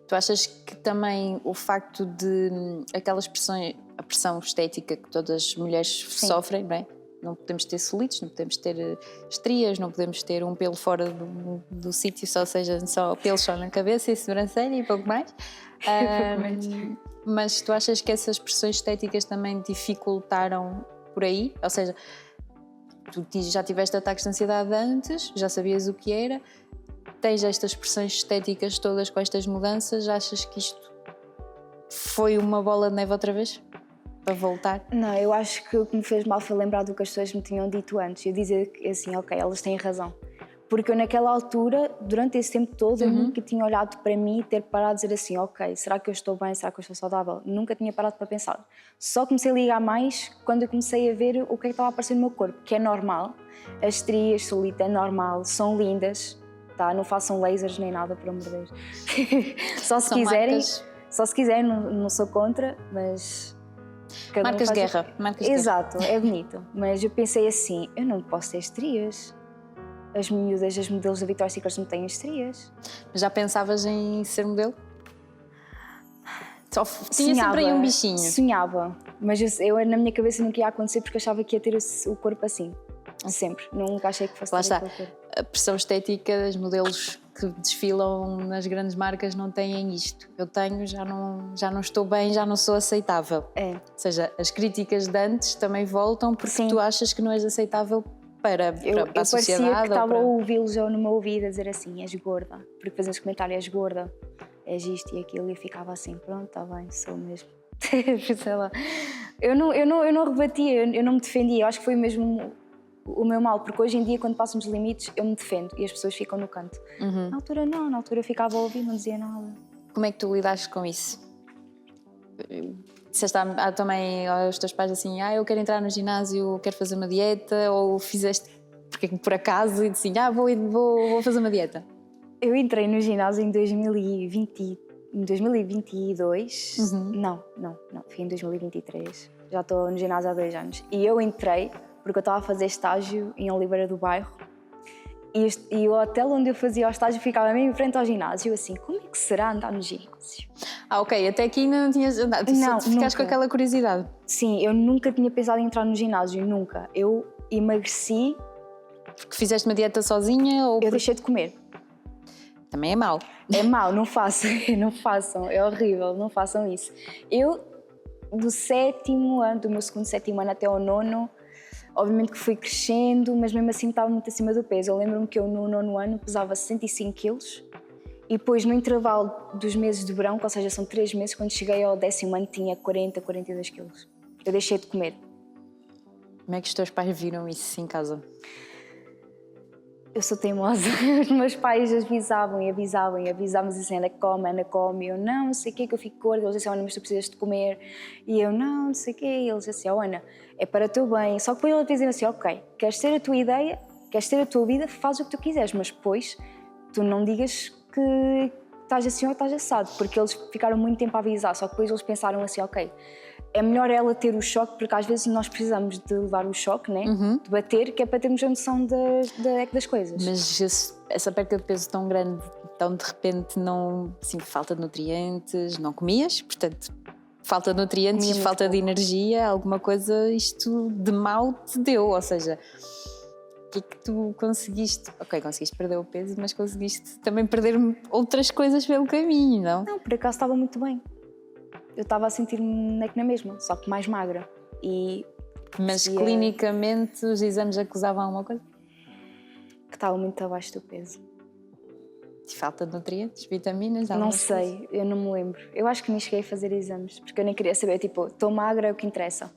Tu achas que também o facto de aquelas pressões, a pressão estética que todas as mulheres sofrem, não é? Não podemos ter celulites, não podemos ter estrias, não podemos ter um pelo fora do sítio, só seja só pelos só na cabeça e sobrancelha e pouco mais. Mas tu achas que essas pressões estéticas também dificultaram por aí? Ou seja, tu já tiveste ataques de ansiedade antes, já sabias o que era, tens estas pressões estéticas todas com estas mudanças, achas que isto foi uma bola de neve outra vez? Para voltar? Não, eu acho que o que me fez mal foi lembrar do que as pessoas me tinham dito antes. Eu dizer assim, ok, elas têm razão. Porque eu naquela altura, durante esse tempo todo, eu nunca tinha olhado para mim e ter parado a dizer assim, ok, será que eu estou bem, será que eu estou saudável? Nunca tinha parado para pensar. Só comecei a ligar mais quando eu comecei a ver o que é que estava a aparecer no meu corpo, que é normal. As estrias, celulite é normal, são lindas, tá? Não façam lasers nem nada, por amor de Deus. Só se quiserem, não sou contra, mas... Marcas de guerra. Exato, é bonito. Mas eu pensei assim, eu não posso ter estrias. As miúdas, as modelos da Victoria's Secret não têm estrias. Mas já pensavas em ser modelo? Tinha sempre aí um bichinho. Sonhava, mas eu na minha cabeça nunca ia acontecer porque achava que ia ter o corpo assim. Sempre. Nunca achei que fosse lá ter aquele corpo. A pressão estética dos modelos que desfilam nas grandes marcas não têm isto. Eu tenho, já não estou bem, já não sou aceitável. Ou seja, as críticas de antes também voltam porque tu achas que não és aceitável para a sociedade. Eu parecia que estava a ouvi-los no meu ouvido a dizer assim, és gorda. Porque faziam os comentários, és gorda, és isto e aquilo. E eu ficava assim, pronto, está bem, sou mesmo. Sei lá. Eu não rebatia, eu não me defendia. Eu acho que foi mesmo o meu mal, porque hoje em dia, quando passam os limites, eu me defendo e as pessoas ficam no canto. Na altura não, na altura eu ficava a ouvir, não dizia nada. Como é que tu lidaste com isso? Disseste também aos teus pais assim, eu quero entrar no ginásio, quero fazer uma dieta, ou fizeste porque por acaso e assim, vou fazer uma dieta? Eu entrei no ginásio em 2022. Não, fui em 2023. Já estou no ginásio há 2 anos. E eu entrei porque eu estava a fazer estágio em Oliveira do Bairro e o hotel onde eu fazia o estágio ficava mesmo em frente ao ginásio. Assim, como é que será andar no ginásio? Ok, até aqui ainda não tinhas andado. Não, ficaste com aquela curiosidade. Sim, eu nunca tinha pensado em entrar no ginásio, nunca. Eu emagreci. Porque fizeste uma dieta sozinha? Ou eu deixei de comer. Também é mau. É mau, não façam, não façam, é horrível, não façam isso. Eu, do meu segundo, 7º ano até ao 9º, obviamente que fui crescendo, mas mesmo assim estava muito acima do peso. Eu lembro-me que eu no 9º ano pesava 65 quilos e depois no intervalo dos meses de verão, ou seja, são 3 meses, quando cheguei ao 10º ano tinha 42 quilos. Eu deixei de comer. Como é que os teus pais viram isso em casa? Eu sou teimosa. Os meus pais avisavam, mas assim, Ana come. Eu, não sei o quê, que eu fico gorda. Eles diziam, Ana, mas tu precisas de comer. E eu, não sei o quê. E eles diziam, Ana, é para o teu bem. Só que depois eles diziam assim, ok, queres ter a tua ideia, queres ter a tua vida, faz o que tu quiseres, mas depois tu não digas que estás assim ou estás assado, porque eles ficaram muito tempo a avisar, só que depois eles pensaram assim, ok, é melhor ela ter o choque, porque às vezes nós precisamos de levar o choque, né? De bater, que é para termos a noção das coisas. Mas essa perca de peso tão grande, tão de repente, não, assim, falta de nutrientes, não comias, portanto, falta de nutrientes e falta de energia, alguma coisa isto de mal te deu, ou seja, o que é que tu conseguiste? Ok, conseguiste perder o peso, mas conseguiste também perder outras coisas pelo caminho, não? Não, por acaso estava muito bem. Eu estava a sentir-me na mesma, só que mais magra. Mas clinicamente os exames acusavam alguma coisa? Que estava muito abaixo do peso. Falta de nutrientes, vitaminas? Não sei, coisas? Eu não me lembro. Eu acho que nem cheguei a fazer exames, porque eu nem queria saber, tipo, estou magra, é o que interessa.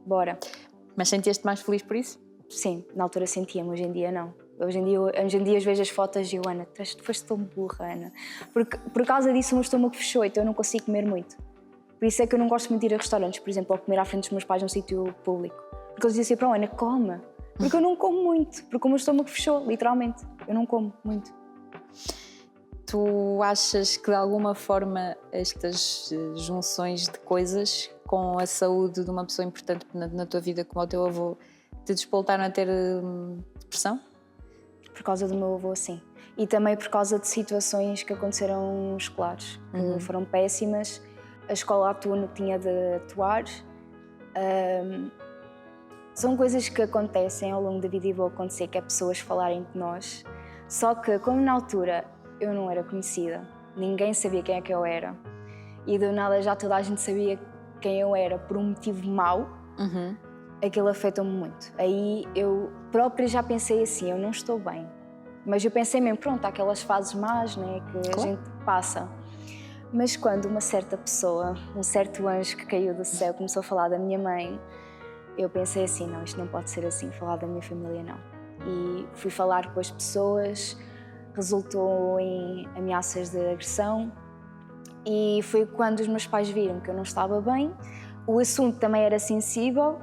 Bora. Mas sentias-te mais feliz por isso? Sim, na altura sentia-me, hoje em dia não. Hoje em dia eu vejo as fotos e eu, Ana, tu foste tão burra, Ana. Porque por causa disso o meu estômago fechou, então eu não consigo comer muito. Por isso é que eu não gosto muito de ir a restaurantes, por exemplo, ou comer à frente dos meus pais num sítio público. Porque eles diziam assim, Ana, come. Porque eu não como muito, porque o meu estômago fechou, literalmente. Eu não como muito. Tu achas que de alguma forma estas junções de coisas com a saúde de uma pessoa importante na tua vida, como o teu avô, te despoltaram a ter depressão? Por causa do meu avô, sim. E também por causa de situações que aconteceram escolares, que foram péssimas. A escola atua no que tinha de atuar. São coisas que acontecem ao longo da vida e vão acontecer, que é pessoas falarem de nós. Só que, como na altura eu não era conhecida, ninguém sabia quem é que eu era, e do nada já toda a gente sabia quem eu era por um motivo mau, aquilo afetou-me muito. Aí eu própria já pensei assim, eu não estou bem. Mas eu pensei mesmo, pronto, há aquelas fases más, né, que a gente passa. Mas quando uma certa pessoa, um certo anjo que caiu do céu começou a falar da minha mãe, eu pensei assim, não, isto não pode ser assim, falar da minha família não. E fui falar com as pessoas, resultou em ameaças de agressão e foi quando os meus pais viram que eu não estava bem, o assunto também era sensível,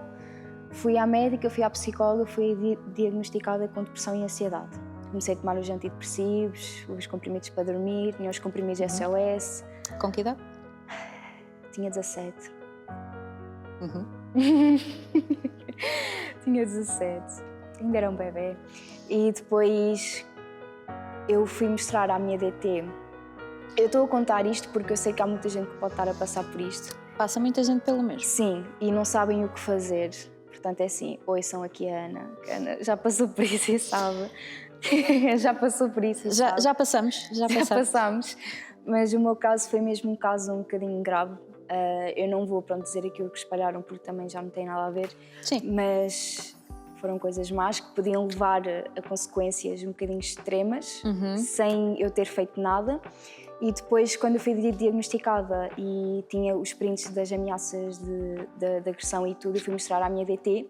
fui à médica, fui à psicóloga, fui diagnosticada com depressão e ansiedade. Comecei a tomar os antidepressivos, os comprimidos para dormir, tinha os comprimidos SOS. Com que idade? Tinha 17. Tinha 17. Ainda era um bebê. E depois eu fui mostrar à minha DT. Eu estou a contar isto porque eu sei que há muita gente que pode estar a passar por isto. Passa muita gente pelo mesmo. Sim, e não sabem o que fazer. Portanto, é assim, ouçam aqui a Ana, que a Ana já passou por isso e sabe. Já passou por isso. Já passamos. Já passamos. Mas o meu caso foi mesmo um caso um bocadinho grave. Eu não vou dizer aquilo que espalharam porque também já não tem nada a ver. Sim. Mas foram coisas más que podiam levar a consequências um bocadinho extremas, sem eu ter feito nada. E depois, quando eu fui diagnosticada e tinha os prints das ameaças de agressão e tudo, eu fui mostrar à minha DT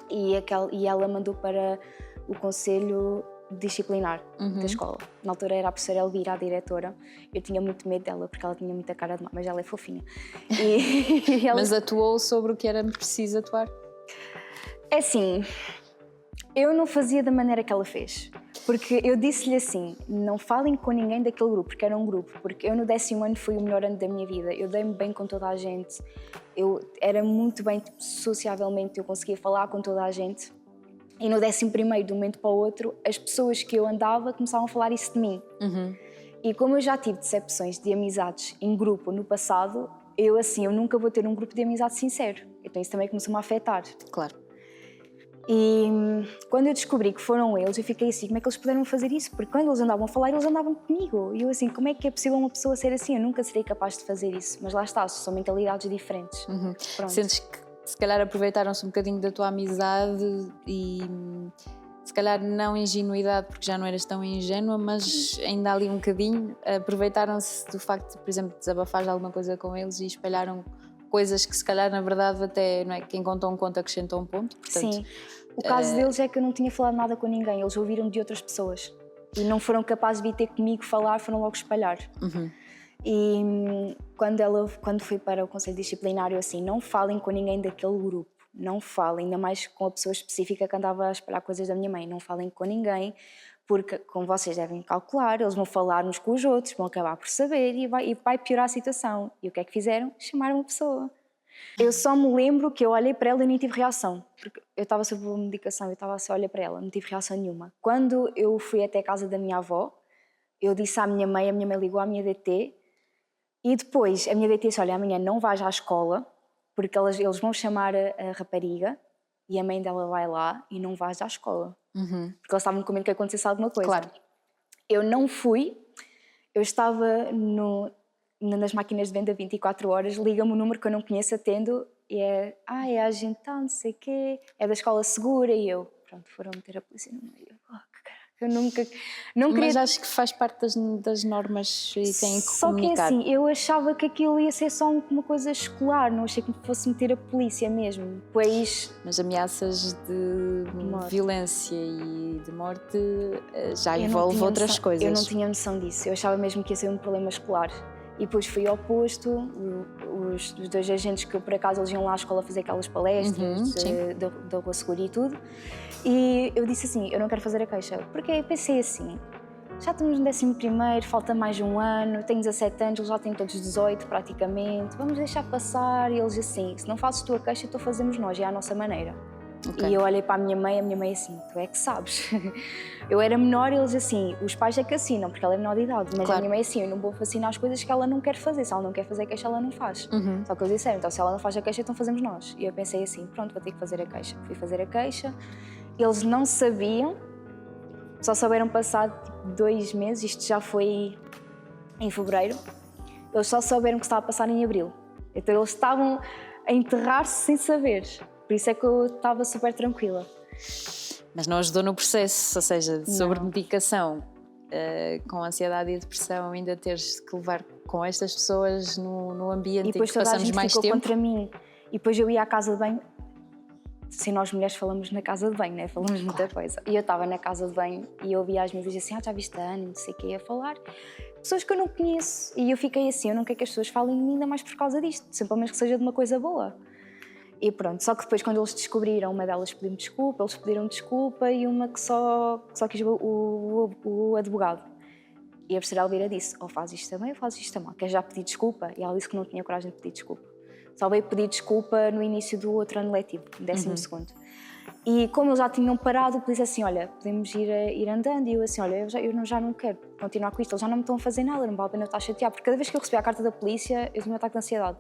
e ela mandou para o Conselho disciplinar da escola. Na altura era a professora Elvira, a diretora. Eu tinha muito medo dela, porque ela tinha muita cara de má, mas ela é fofinha. E ela... Mas atuou sobre o que era preciso atuar? É assim, eu não fazia da maneira que ela fez. Porque eu disse-lhe assim, não falem com ninguém daquele grupo, porque era um grupo. Porque eu no 10º ano fui o melhor ano da minha vida. Eu dei-me bem com toda a gente. Eu era muito bem, tipo, sociavelmente, eu conseguia falar com toda a gente. E no 11º, de um momento para o outro, as pessoas que eu andava começavam a falar isso de mim. E como eu já tive decepções de amizades em grupo no passado, eu nunca vou ter um grupo de amizade sincero. Então isso também começou-me a afetar. Claro. E quando eu descobri que foram eles, eu fiquei assim, como é que eles puderam fazer isso? Porque quando eles andavam a falar, eles andavam comigo. E eu assim, como é que é possível uma pessoa ser assim? Eu nunca serei capaz de fazer isso. Mas lá está, são mentalidades diferentes. Sentes que se calhar aproveitaram-se um bocadinho da tua amizade e se calhar não ingenuidade, porque já não eras tão ingênua, mas ainda ali um bocadinho, aproveitaram-se do facto de, por exemplo, desabafares alguma coisa com eles e espalharam coisas que se calhar na verdade até, não é, quem conta um conto acrescenta um ponto. Portanto, sim, o caso deles é que eu não tinha falado nada com ninguém, eles ouviram de outras pessoas e não foram capazes de vir ter comigo falar, foram logo espalhar. E quando fui para o Conselho Disciplinário, assim, não falem com ninguém daquele grupo, não falem, ainda mais com a pessoa específica que andava a espalhar coisas da minha mãe, não falem com ninguém, porque, como vocês devem calcular, eles vão falar uns com os outros, vão acabar por saber e vai piorar a situação. E o que é que fizeram? Chamaram uma pessoa. Eu só me lembro que eu olhei para ela e nem tive reação, porque eu estava sob medicação, eu estava só a olhar para ela, não tive reação nenhuma. Quando eu fui até a casa da minha avó, eu disse à minha mãe, a minha mãe ligou à minha DT, e depois a minha DT disse, olha, amanhã não vais à escola, porque eles vão chamar a rapariga, e a mãe dela vai lá e não vais à escola. Porque eles estavam com medo que acontecesse alguma coisa. Claro. Eu não fui, eu estava nas máquinas de venda 24 horas, liga-me um número que eu não conheço, atendo, e é a agente tal, não sei o quê, é da escola segura, e eu, pronto, foram meter a polícia no meio. Eu não queria... Mas acho que faz parte das normas e tem que só comunicar. Que é assim, eu achava que aquilo ia ser só uma coisa escolar, não achei que fosse meter a polícia mesmo, pois... Mas ameaças de violência e de morte já envolve outras coisas. Eu não tinha noção disso, eu achava mesmo que ia ser um problema escolar. E depois fui ao posto, os 2 agentes que por acaso eles iam lá à escola fazer aquelas palestras da Rua Segura e tudo. E eu disse assim, eu não quero fazer a queixa, porque eu pensei assim, já estamos no 11º, falta mais de um ano, tenho 17 anos, eles já têm todos 18 praticamente, vamos deixar passar. E eles assim, se não fazes tu a queixa, então fazemos nós, é à nossa maneira. Okay. E eu olhei para a minha mãe assim, tu é que sabes. Eu era menor e eles assim, os pais é que assinam, porque ela é menor de idade, mas claro. A minha mãe assim, eu não vou assinar as coisas que ela não quer fazer, se ela não quer fazer a queixa, ela não faz. Só que eles disseram, então se ela não faz a queixa, então fazemos nós. E eu pensei assim, pronto, vou ter que fazer a queixa. Fui fazer a queixa, eles não sabiam, só souberam passado 2 meses, isto já foi em fevereiro, eles só souberam que estava a passar em abril. Então eles estavam a enterrar-se sem saber. Por isso é que eu estava super tranquila. Mas não ajudou no processo, ou seja, de sobremedicação, com ansiedade e depressão, ainda teres que levar com estas pessoas no ambiente em que passamos mais tempo. Contra mim. E depois eu ia à casa de banho. Assim, nós mulheres falamos na casa de banho, né? Falamos muita coisa. E eu estava na casa de banho e eu ouvia as minhas vezes assim, já viste a Ana, não sei o que, ia falar. Pessoas que eu não conheço. E eu fiquei assim, eu não quero que as pessoas falem de mim ainda mais por causa disto. Sempre ao menos que seja de uma coisa boa. E pronto, só que depois quando eles descobriram, uma delas pediu-me desculpa, eles pediram desculpa e uma que só quis o advogado. E a professora Elvira disse, ou faz isto também ou faz isto também, quer já pedir desculpa? E ela disse que não tinha coragem de pedir desculpa. Só veio pedir desculpa no início do outro ano letivo, 12º. E como eles já tinham parado, eu disse assim, olha, podemos ir andando. E eu assim, olha, eu já não quero continuar com isto, eles já não me estão a fazer nada, não vale a pena eu estar a chatear. Porque cada vez que eu recebia a carta da polícia, eu tinha um ataque de ansiedade.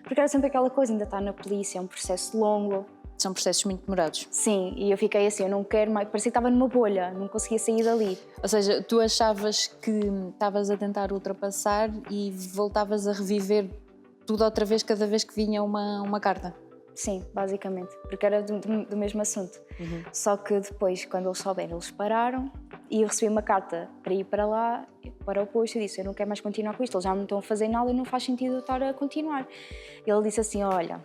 Porque era sempre aquela coisa, ainda está na polícia, é um processo longo. São processos muito demorados. Sim, e eu fiquei assim, eu não quero mais, parecia que estava numa bolha, não conseguia sair dali. Ou seja, tu achavas que estavas a tentar ultrapassar e voltavas a reviver tudo outra vez, cada vez que vinha uma carta? Sim, basicamente, porque era do mesmo assunto. Só que depois, quando eles souberam, eles pararam e eu recebi uma carta para ir para lá, para o posto, e disse, eu não quero mais continuar com isto, eles já não estão a fazer nada e não faz sentido eu estar a continuar. Ele disse assim, olha,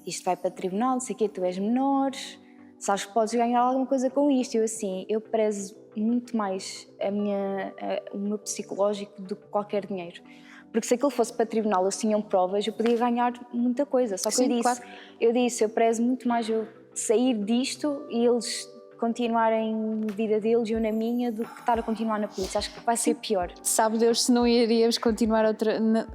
isto vai para tribunal, não sei o quê, tu és menor, sabes que podes ganhar alguma coisa com isto. E eu assim, eu prezo muito mais o meu psicológico do que qualquer dinheiro. Porque se aquilo fosse para tribunal, eles tinham provas, eu podia ganhar muita coisa. Só que Sim, claro. eu prezo muito mais eu sair disto e eles continuarem na vida deles e eu na minha do que estar a continuar na polícia. Acho que vai ser pior. Sabe Deus se não iríamos continuar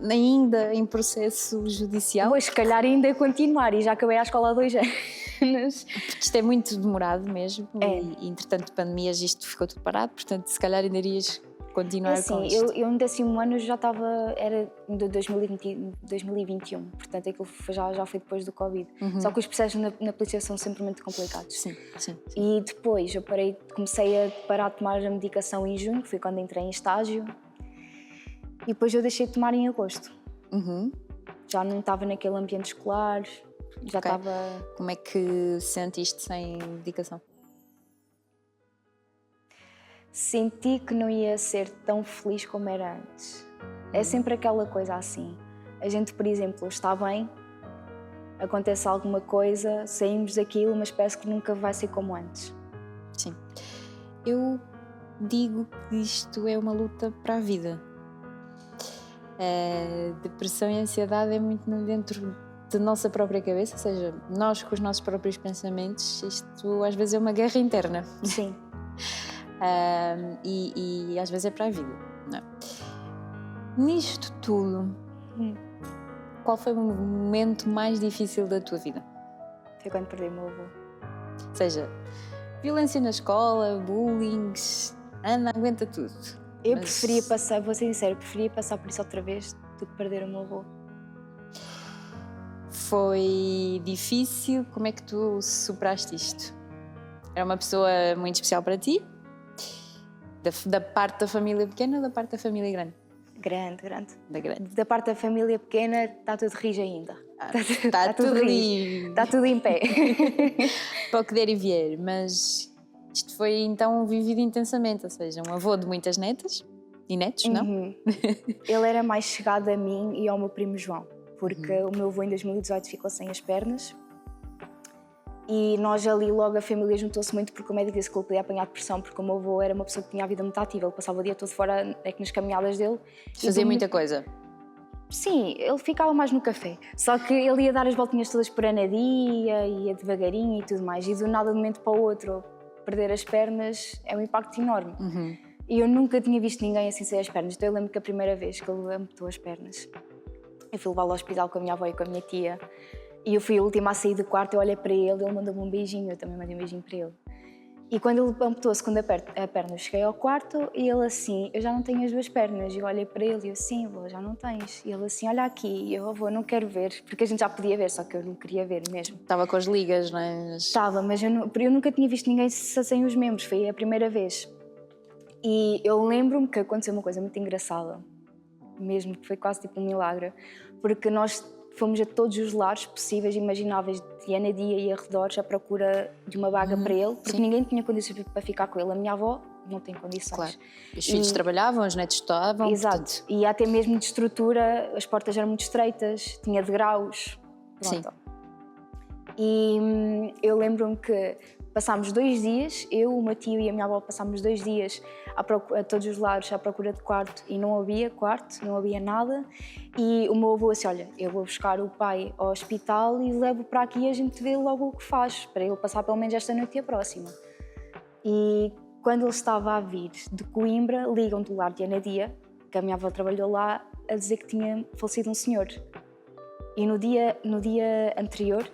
ainda em processo judicial? Pois, se calhar ainda ia continuar e já acabei a escola há 2 anos. Porque isto é muito demorado mesmo e entretanto pandemias isto ficou tudo parado, portanto se calhar ainda irias continuar assim, com isto. Eu no 10º ano já estava, era de 2021, portanto aquilo já foi depois do Covid. Só que os processos na polícia são sempre muito complicados. Sim. E depois eu comecei a parar de tomar a medicação em junho, que foi quando entrei em estágio, e depois eu deixei de tomar em agosto. Já não estava naquele ambiente escolar, já estava... Como é que sentiste sem medicação? Senti que não ia ser tão feliz como era antes. É sempre aquela coisa assim. A gente, por exemplo, está bem, acontece alguma coisa, saímos daquilo, mas parece que nunca vai ser como antes. Sim. Eu digo que isto é uma luta para a vida. Depressão e ansiedade é muito dentro da nossa própria cabeça, ou seja, nós com os nossos próprios pensamentos, isto às vezes é uma guerra interna. Sim. E às vezes é para a vida, não é? Nisto tudo, qual foi o momento mais difícil da tua vida? Foi quando perdi o meu avô. Ou seja, violência na escola, bullying, Ana aguenta tudo. Eu preferia passar, vou ser sincera, preferia passar por isso outra vez do que perder o meu avô. Foi difícil? Como é que tu superaste isto? Era uma pessoa muito especial para ti? Da parte da família pequena ou da parte da família grande? Grande. Da grande. Da parte da família pequena está tudo rijo ainda. Está tudo ali. Está tudo em pé. Para o que der e vier, mas isto foi então vivido intensamente, ou seja, um avô de muitas netas e netos, não? Ele era mais chegado a mim e ao meu primo João, porque o meu avô em 2018 ficou sem as pernas. E nós ali logo a família juntou-se muito porque o médico disse que ele podia apanhar depressão porque o meu avô era uma pessoa que tinha a vida muito ativa, ele passava o dia todo fora nas caminhadas dele. Fazia muita coisa? Sim, ele ficava mais no café, só que ele ia dar as voltinhas todas por anadia, ia devagarinho e tudo mais, e do nada de um momento para o outro perder as pernas é um impacto enorme. E eu nunca tinha visto ninguém assim sem as pernas, então eu lembro que a primeira vez que ele amputou as pernas, eu fui levá-lo ao hospital com a minha avó e com a minha tia. E eu fui a última a sair do quarto, eu olhei para ele mandou-me um beijinho, eu também mandei um beijinho para ele. E quando ele amputou a segunda perna, eu cheguei ao quarto e ele assim, eu já não tenho as 2 pernas. E eu olhei para ele e eu assim, avô, já não tens. E ele assim, olha aqui. E eu, avô, não quero ver, porque a gente já podia ver, só que eu não queria ver mesmo. Estava com as ligas, não é? Estava, mas eu nunca tinha visto ninguém sem os membros, foi a primeira vez. E eu lembro-me que aconteceu uma coisa muito engraçada, mesmo, que foi quase tipo um milagre, porque nós fomos a todos os lares possíveis e imagináveis de Anadia e arredores à procura de uma vaga para ele, porque ninguém tinha condições para ficar com ele. A minha avó não tem condições. Claro. Os filhos trabalhavam, os netos estudavam. Exato. Portanto... E até mesmo de estrutura, as portas eram muito estreitas, tinha degraus. Pronto. Sim. E eu lembro-me que passámos 2 dias, eu, o meu tio e a minha avó passámos 2 dias a todos os lados à procura de quarto e não havia quarto, não havia nada. E o meu avô disse, olha, eu vou buscar o pai ao hospital e levo para aqui e a gente vê logo o que faz, para ele passar pelo menos esta noite e a próxima. E quando ele estava a vir de Coimbra, ligam do lar de Anadia, que a minha avó trabalhou lá, a dizer que tinha falecido um senhor. E no dia anterior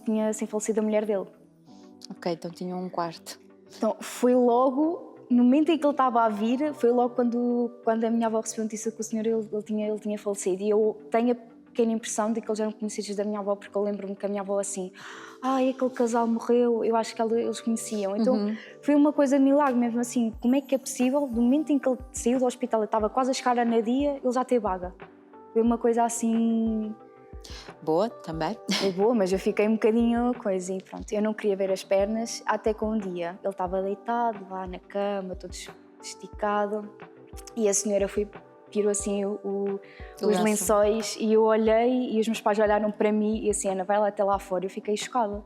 tinha falecido a mulher dele. Ok, então tinha um quarto. Então foi logo, no momento em que ele estava a vir, foi logo quando a minha avó recebeu a notícia que o senhor ele tinha falecido. E eu tenho a pequena impressão de que eles eram conhecidos da minha avó, porque eu lembro-me que a minha avó assim, aquele casal morreu, eu acho que eles conheciam. Então foi uma coisa de milagre mesmo assim, como é que é possível, do momento em que ele saiu do hospital, ele estava quase a chegar a Anadia, ele já teve vaga. Foi uma coisa assim... Boa, também. É boa, mas eu fiquei um bocadinho coisa e pronto. Eu não queria ver as pernas, até que um dia ele estava deitado lá na cama, todo esticado, e a senhora tirou assim os lençóis e eu olhei e os meus pais olharam para mim e assim, Ana, vai lá até lá fora. Eu fiquei chocada.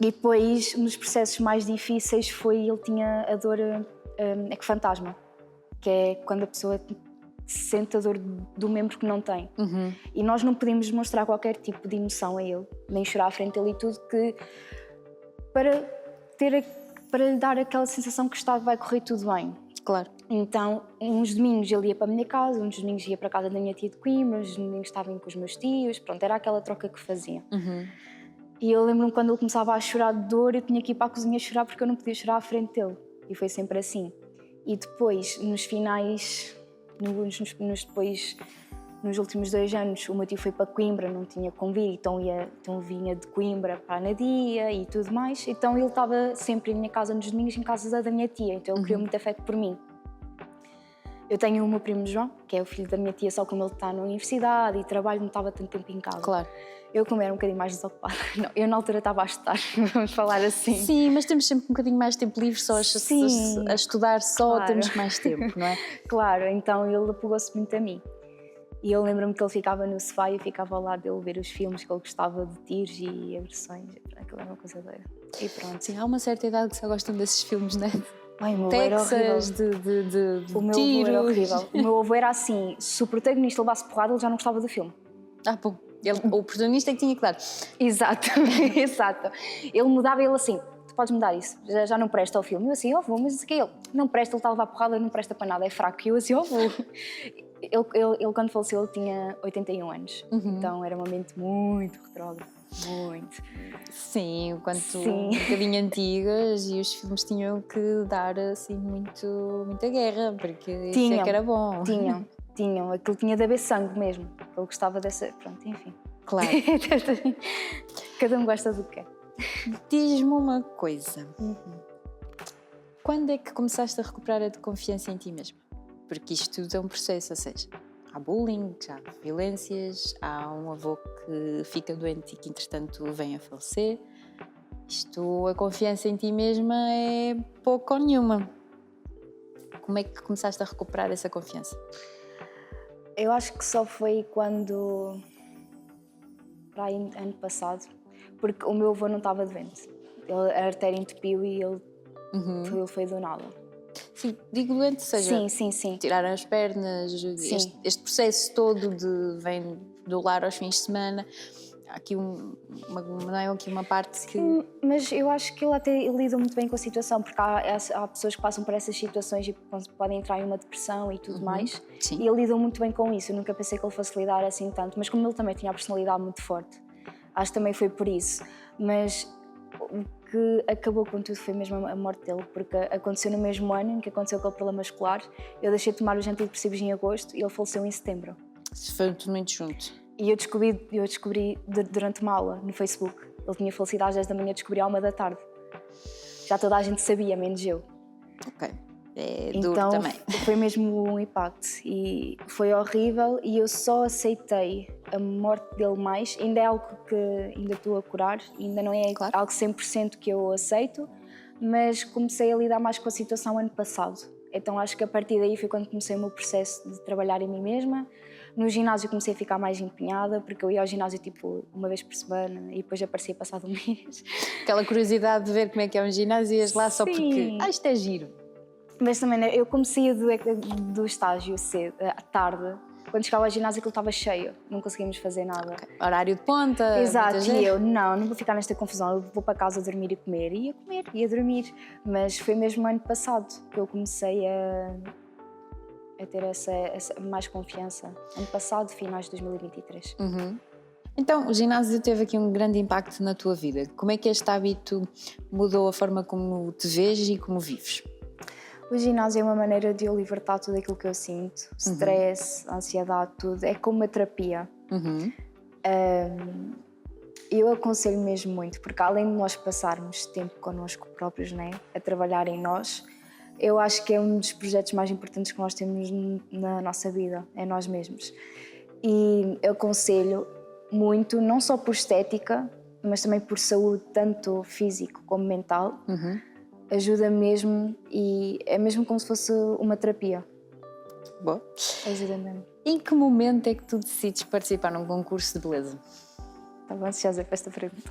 E depois, nos processos mais difíceis, ele tinha a dor ecfantasma, que é quando a pessoa sente a dor do membro que não tem. E nós não podíamos demonstrar qualquer tipo de emoção a ele, nem chorar à frente dele e tudo, para lhe dar aquela sensação que vai correr tudo bem. Claro. Então, uns domingos ele ia para a minha casa, uns domingos ia para a casa da minha tia de Coimbra, uns domingos estavam com os meus tios, pronto, era aquela troca que fazia. E eu lembro-me quando ele começava a chorar de dor, eu tinha que ir para a cozinha chorar porque eu não podia chorar à frente dele. E foi sempre assim. E depois, nos finais, nos últimos 2 anos, o meu tio foi para Coimbra, não tinha convite, então vinha de Coimbra para a Anadia e tudo mais. Então ele estava sempre em minha casa nos domingos, em casa da minha tia, então ele criou muito afeto por mim. Eu tenho o meu primo João, que é o filho da minha tia, só como ele está na universidade e trabalho, não estava tanto tempo em casa. Claro. Eu, como era um bocadinho mais desocupada, não, eu na altura estava a estudar, vamos falar assim. Sim, mas temos sempre um bocadinho mais tempo livre só a estudar, só claro. temos mais tempo, não é? Claro, então ele apegou-se muito a mim. E eu lembro-me que ele ficava no sofá e eu ficava ao lado dele ver os filmes, que ele gostava de tiros e agressões. Aquilo era uma coisa doida. E pronto. Sim, há uma certa idade que só gostam desses filmes, não é? Ai, o meu avô era horrível. de o meu tiros. avô era horrível. O meu avô era assim, se o protagonista levasse porrada, ele já não gostava do filme. Ah, bom. O protagonista é que tinha que dar. Exato, exato. Ele mudava ele assim, tu podes mudar isso, já não presta ao filme. Eu assim, vou, mas isso que é ele. Não presta, ele está a levar porrada, não presta para nada, é fraco. E eu assim, vou. Ele quando faleceu, ele tinha 81 anos. Então era uma mente muito retrógrada. Muito. Sim, um bocadinho antigas, e os filmes tinham que dar assim muita guerra, porque isso é que era bom. Tinham. Aquilo tinha de haver sangue mesmo. Ele gostava dessa. Pronto, enfim. Claro. Cada um gosta do que quer. Diz-me uma coisa. Quando é que começaste a recuperar a confiança em ti mesma? Porque isto tudo é um processo, ou seja, há bullying, já há violências, há um avô que fica doente e que entretanto vem a falecer. A confiança em ti mesma é pouco ou nenhuma. Como é que começaste a recuperar essa confiança? Eu acho que só foi quando, para aí, ano passado, porque o meu avô não estava doente. A artéria entupiu e ele foi do nada. Sim, digo doente, seja, sim. tiraram as pernas, este processo todo vem do lar aos fins de semana. Há aqui uma parte que... Sim, mas eu acho que ele lida muito bem com a situação, porque há pessoas que passam por essas situações e podem entrar em uma depressão e tudo mais. Sim. E ele lida muito bem com isso. Eu nunca pensei que ele fosse lidar assim tanto, mas como ele também tinha a personalidade muito forte, acho que também foi por isso. Mas o que acabou com tudo foi mesmo a morte dele, porque aconteceu no mesmo ano em que aconteceu aquele problema muscular. Eu deixei de tomar os antidepressivos em agosto e ele faleceu em setembro. Isso foi tudo muito junto. E eu descobri durante uma aula no Facebook. Ele tinha falecido às 10 da manhã, descobri à 1 da tarde. Já toda a gente sabia, menos eu. Ok. É duro então, também. Foi mesmo um impacto e foi horrível, e eu só aceitei a morte dele mais. Ainda é algo que ainda estou a curar, ainda não é algo 100% que eu aceito, mas comecei a lidar mais com a situação ano passado. Então acho que a partir daí foi quando comecei o meu processo de trabalhar em mim mesma. No ginásio comecei a ficar mais empenhada, porque eu ia ao ginásio tipo uma vez por semana e depois aparecia passado um mês. Aquela curiosidade de ver como é que é um ginásio e ias lá só porque isto é giro. Mas também eu comecei do estágio cedo, à tarde. Quando chegava ao ginásio aquilo estava cheio, não conseguíamos fazer nada. Okay. Horário de ponta. Exato, e eu não vou ficar nesta confusão, eu vou para casa dormir e comer. Ia dormir. Mas foi mesmo ano passado que eu comecei a ter essa mais confiança. Ano passado, finais de 2023. Então, o ginásio teve aqui um grande impacto na tua vida. Como é que este hábito mudou a forma como te vês e como vives? O ginásio é uma maneira de eu libertar tudo aquilo que eu sinto. Stress, ansiedade, tudo. É como uma terapia. Eu aconselho mesmo muito, porque além de nós passarmos tempo connosco próprios, né, a trabalhar em nós, eu acho que é um dos projetos mais importantes que nós temos na nossa vida, é nós mesmos. E eu aconselho muito, não só por estética, mas também por saúde, tanto físico como mental. Ajuda mesmo, e é mesmo como se fosse uma terapia. Boa. Ajuda mesmo. Em que momento é que tu decides participar num concurso de beleza? Estava ansiosa para esta pergunta.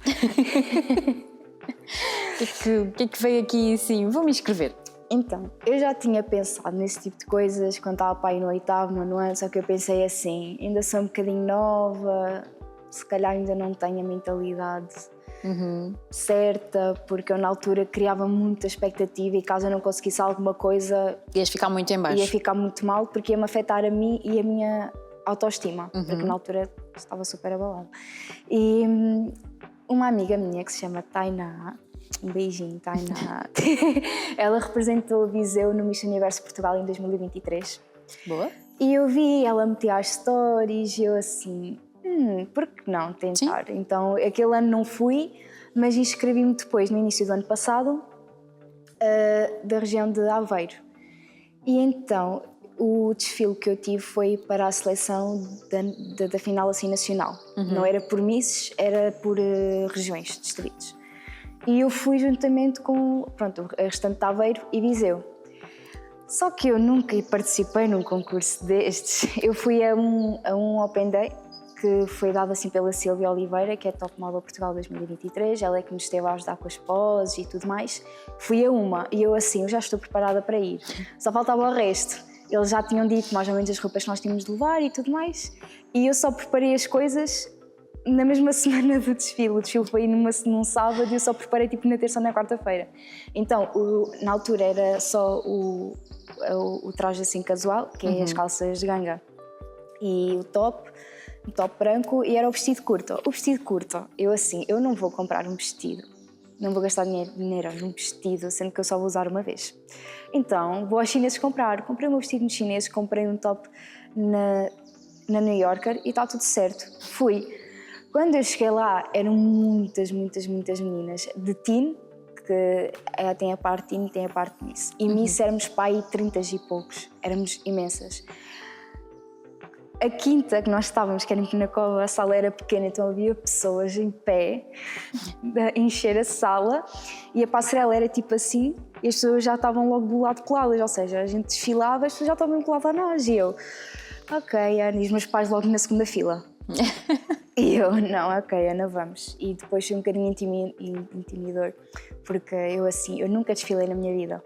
O que é que veio aqui assim? Vou-me inscrever. Então, eu já tinha pensado nesse tipo de coisas quando estava para aí no 8º, 9º ano, só que eu pensei assim, ainda sou um bocadinho nova, se calhar ainda não tenho a mentalidade certa, porque eu na altura criava muita expectativa e caso eu não conseguisse alguma coisa... Ias ficar muito em baixo. Ia ficar muito mal porque ia-me afetar a mim e a minha autoestima, porque na altura estava super abalada. E uma amiga minha que se chama Tainá, um beijinho, Tainá, ela representou Viseu no Miss Universo Portugal em 2023. Boa. E eu vi, ela metia as stories e eu assim, por que não tentar? Sim. Então, aquele ano não fui, mas inscrevi-me depois, no início do ano passado, da região de Aveiro. E então, o desfile que eu tive foi para a seleção da final assim nacional. Não era por misses, era por regiões, distritos. E eu fui juntamente com o restante de Aveiro e Viseu. Só que eu nunca participei num concurso destes. Eu fui a um Open Day que foi dado assim pela Silvia Oliveira, que é Top Model Portugal 2023. Ela é que nos esteve a ajudar com as poses e tudo mais. Fui a uma e eu assim, eu já estou preparada para ir. Só faltava o resto. Eles já tinham dito mais ou menos as roupas que nós tínhamos de levar e tudo mais. E eu só preparei as coisas na mesma semana do desfile. O desfile foi num sábado e eu só preparei tipo na terça ou na quarta-feira. Então, na altura era só o traje assim casual, que é as calças de ganga e o top branco, e era o vestido curto. O vestido curto, eu assim, eu não vou comprar um vestido, não vou gastar dinheiro num vestido, sendo que eu só vou usar uma vez. Então, vou aos chineses comprar. Comprei o meu vestido nos chineses, comprei um top na New Yorker e está tudo certo. Fui. Quando eu cheguei lá, eram muitas meninas de teen, que tem a parte teen e tem a parte miss. E miss éramos para aí 30 e poucos, éramos imensas. A quinta que nós estávamos, que era em Penacova, a sala era pequena, então havia pessoas em pé a encher a sala e a passarela era tipo assim e as pessoas já estavam logo do lado coladas, ou seja, a gente desfilava, as pessoas já estavam coladas a nós e eu, ok, Ana, e os meus pais logo na segunda fila. E eu, não, ok, Ana, vamos. E depois foi um bocadinho intimidador, porque eu assim, eu nunca desfilei na minha vida.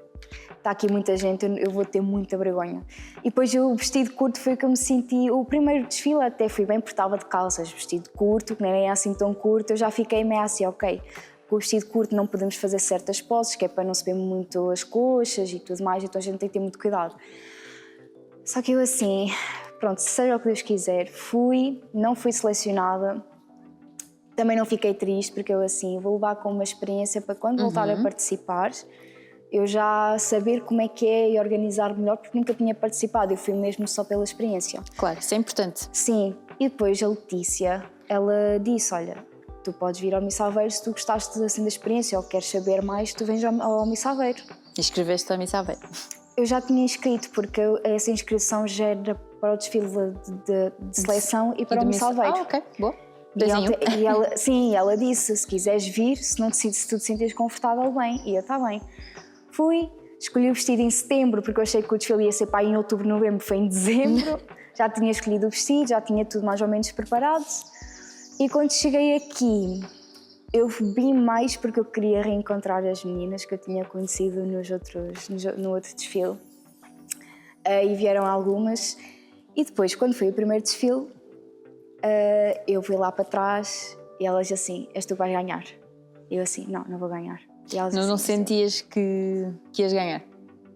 Está aqui muita gente, eu vou ter muita vergonha. E depois o vestido curto foi que eu me senti... O primeiro desfile até fui bem, porque estava de calças, vestido curto, que nem é assim tão curto, eu já fiquei meio assim, ok, com o vestido curto não podemos fazer certas poses, que é para não se ver muito as coxas e tudo mais, então a gente tem que ter muito cuidado. Só que eu assim, pronto, seja o que Deus quiser, fui, não fui selecionada, também não fiquei triste, porque eu assim, vou levar como uma experiência para quando voltar a participar, eu já saber como é que é e organizar melhor, porque nunca tinha participado, eu fui mesmo só pela experiência. Claro, isso é importante. Sim, e depois a Letícia, ela disse, olha, tu podes vir ao Miss Aveiro se tu gostaste assim da experiência ou queres saber mais, tu vens ao Miss Aveiro. E escreveste ao Miss Aveiro? Eu já tinha inscrito, porque essa inscrição já era para o desfile de seleção e para o Miss Aveiro. Ah, ok, boa. E ela disse, se quiseres vir, se tu te sentires confortável, bem. E eu, está bem. Fui, escolhi o vestido em setembro, porque eu achei que o desfile ia ser para aí em outubro, novembro, foi em dezembro. Já tinha escolhido o vestido, já tinha tudo mais ou menos preparado. E quando cheguei aqui, eu bebi mais porque eu queria reencontrar as meninas que eu tinha conhecido no outro desfile. E vieram algumas. E depois, quando foi o primeiro desfile, eu fui lá para trás e elas assim, és tu que vais ganhar. E eu assim, não vou ganhar. Não sentias que ias ganhar?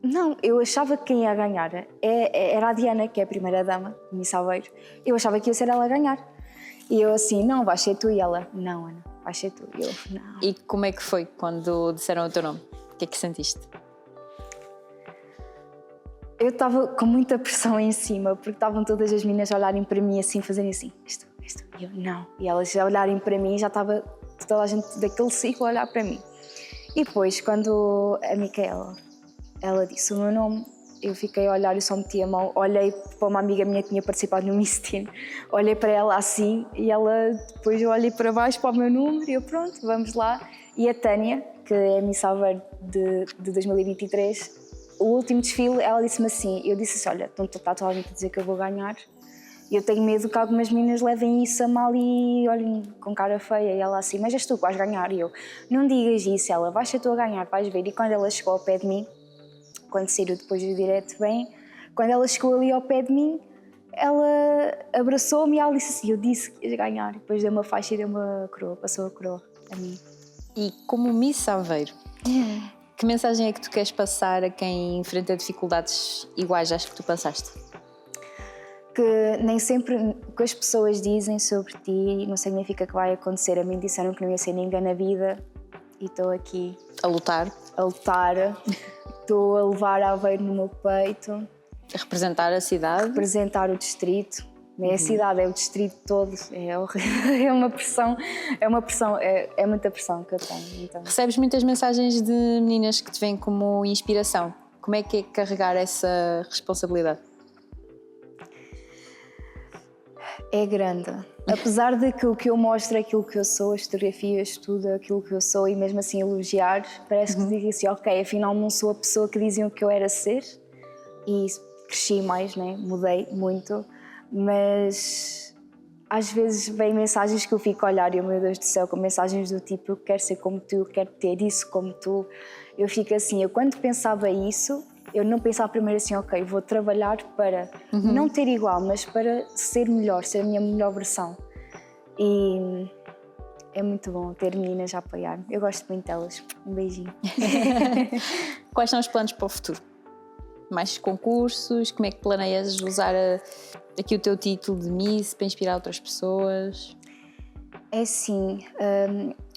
Não, eu achava que quem ia ganhar era a Diana, que é a primeira dama de Miss Aveiro. Eu achava que ia ser ela a ganhar. E eu assim, não, vais ser tu. E ela, não, Ana, vais ser tu. E eu, não. E como é que foi quando disseram o teu nome? O que é que sentiste? Eu estava com muita pressão em cima, porque estavam todas as meninas a olharem para mim assim, fazerem assim, isto. E eu, não. E elas a olharem para mim, já estava toda a gente daquele ciclo a olhar para mim. E depois, quando a Micaela, ela disse o meu nome, eu fiquei a olhar e só meti a mão, olhei para uma amiga minha que tinha participado no Miss Teen, olhei para ela assim e ela, depois eu olhei para baixo para o meu número e eu, pronto, vamos lá. E a Tânia, que é a Miss Aveiro de 2023, o último desfile, ela disse-me assim, eu disse assim, olha, está toda a gente a dizer que eu vou ganhar. E eu tenho medo que algumas meninas levem isso a mal e olhem com cara feia. E ela assim, mas és tu que vais ganhar. E eu, não digas isso. Ela, vais ser tu a ganhar, vais ver. E quando ela chegou ao pé de mim, quando saiu depois do direto bem, quando ela chegou ali ao pé de mim, ela abraçou-me e ela disse assim, eu disse que ias ganhar. E depois deu uma faixa e deu uma coroa, passou a coroa a mim. E como Miss Aveiro, que mensagem é que tu queres passar a quem enfrenta dificuldades iguais às que tu passaste? Que nem sempre o que as pessoas dizem sobre ti não significa que vai acontecer. A mim disseram que não ia ser ninguém na vida e estou aqui A lutar? a lutar, estou a levar a Aveiro no meu peito, A representar a cidade? representar o distrito. Não é a cidade, é o distrito todo. É horrível, é uma pressão, é muita pressão que eu tenho. Então. Recebes muitas mensagens de meninas que te veem como inspiração. Como é que é carregar essa responsabilidade? É grande. Apesar de que o que eu mostro é aquilo que eu sou, as fotografias, tudo aquilo que eu sou, e mesmo assim elogiar, parece que digo assim, ok, afinal não sou a pessoa que diziam que eu era ser, e cresci mais, né? Mudei muito, mas às vezes vêm mensagens que eu fico a olhar e, oh, meu Deus do céu, com mensagens do tipo, eu quero ser como tu, eu quero ter isso como tu. Eu fico assim, eu quando pensava isso, eu não pensava primeiro assim, ok, vou trabalhar para não ter igual, mas para ser melhor, ser a minha melhor versão. E é muito bom ter meninas a apoiar-me. Eu gosto muito delas. Um beijinho. Quais são os planos para o futuro? Mais concursos? Como é que planeias usar aqui o teu título de Miss para inspirar outras pessoas? É assim,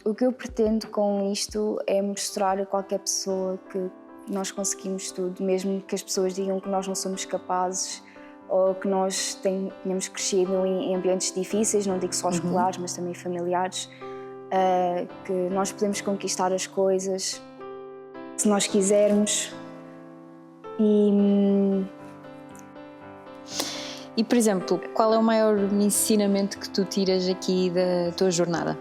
o que eu pretendo com isto é mostrar a qualquer pessoa que nós conseguimos tudo, mesmo que as pessoas digam que nós não somos capazes ou que nós tenhamos crescido em ambientes difíceis, não digo só escolares, mas também familiares, que nós podemos conquistar as coisas se nós quisermos. E, por exemplo, qual é o maior ensinamento que tu tiras aqui da tua jornada?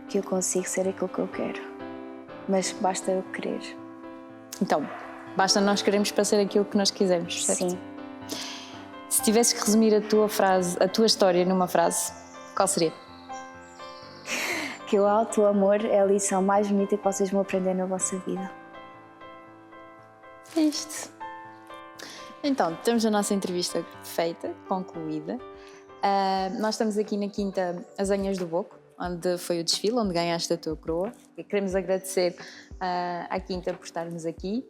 Que eu consigo ser aquilo que eu quero. Mas basta eu querer. Então, basta nós queremos para ser aquilo que nós quisermos, certo? Sim. Se tivesses que resumir a tua história numa frase, qual seria? Que o auto-amor é a lição mais bonita que vocês vão aprender na vossa vida. É isto. Então, temos a nossa entrevista feita, concluída. Nós estamos aqui na Quinta Azenhas do Boco, onde foi o desfile, onde ganhaste a tua coroa. E queremos agradecer à Quinta por estarmos aqui.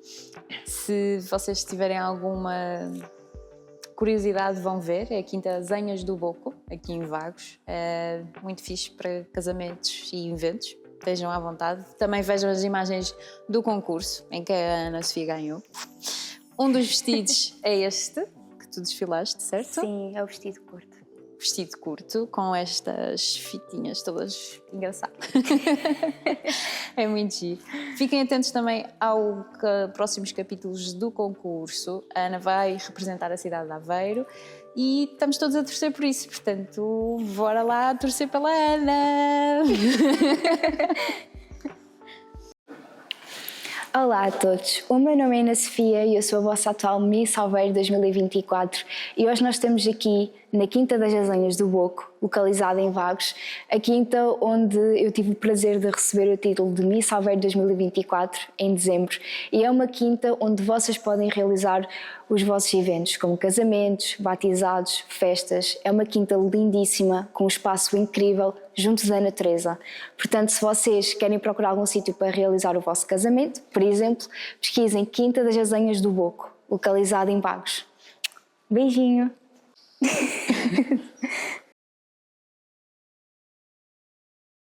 Se vocês tiverem alguma curiosidade, vão ver. É a Quinta Azenhas do Boco, aqui em Vagos. É muito fixe para casamentos e eventos. Estejam à vontade. Também vejam as imagens do concurso, em que a Ana Sofia ganhou. Um dos vestidos é este, que tu desfilaste, certo? Sim, é o vestido curto. Vestido curto, com estas fitinhas todas engraçadas. É muito giro. Fiquem atentos também aos próximos capítulos do concurso. A Ana vai representar a cidade de Aveiro e estamos todos a torcer por isso. Portanto, bora lá torcer pela Ana! Olá a todos, o meu nome é Ana Sofia e eu sou a vossa atual Miss Aveiro 2024 e hoje nós estamos aqui na Quinta das Azenhas do Boco, localizada em Vagos, a quinta onde eu tive o prazer de receber o título de Miss Aveiro 2024 em dezembro, e é uma quinta onde vocês podem realizar os vossos eventos, como casamentos, batizados, festas. É uma quinta lindíssima, com um espaço incrível, junto da natureza. Portanto, se vocês querem procurar algum sítio para realizar o vosso casamento, por exemplo, pesquisem Quinta das Azenhas do Boco, localizada em Vagos. Beijinho!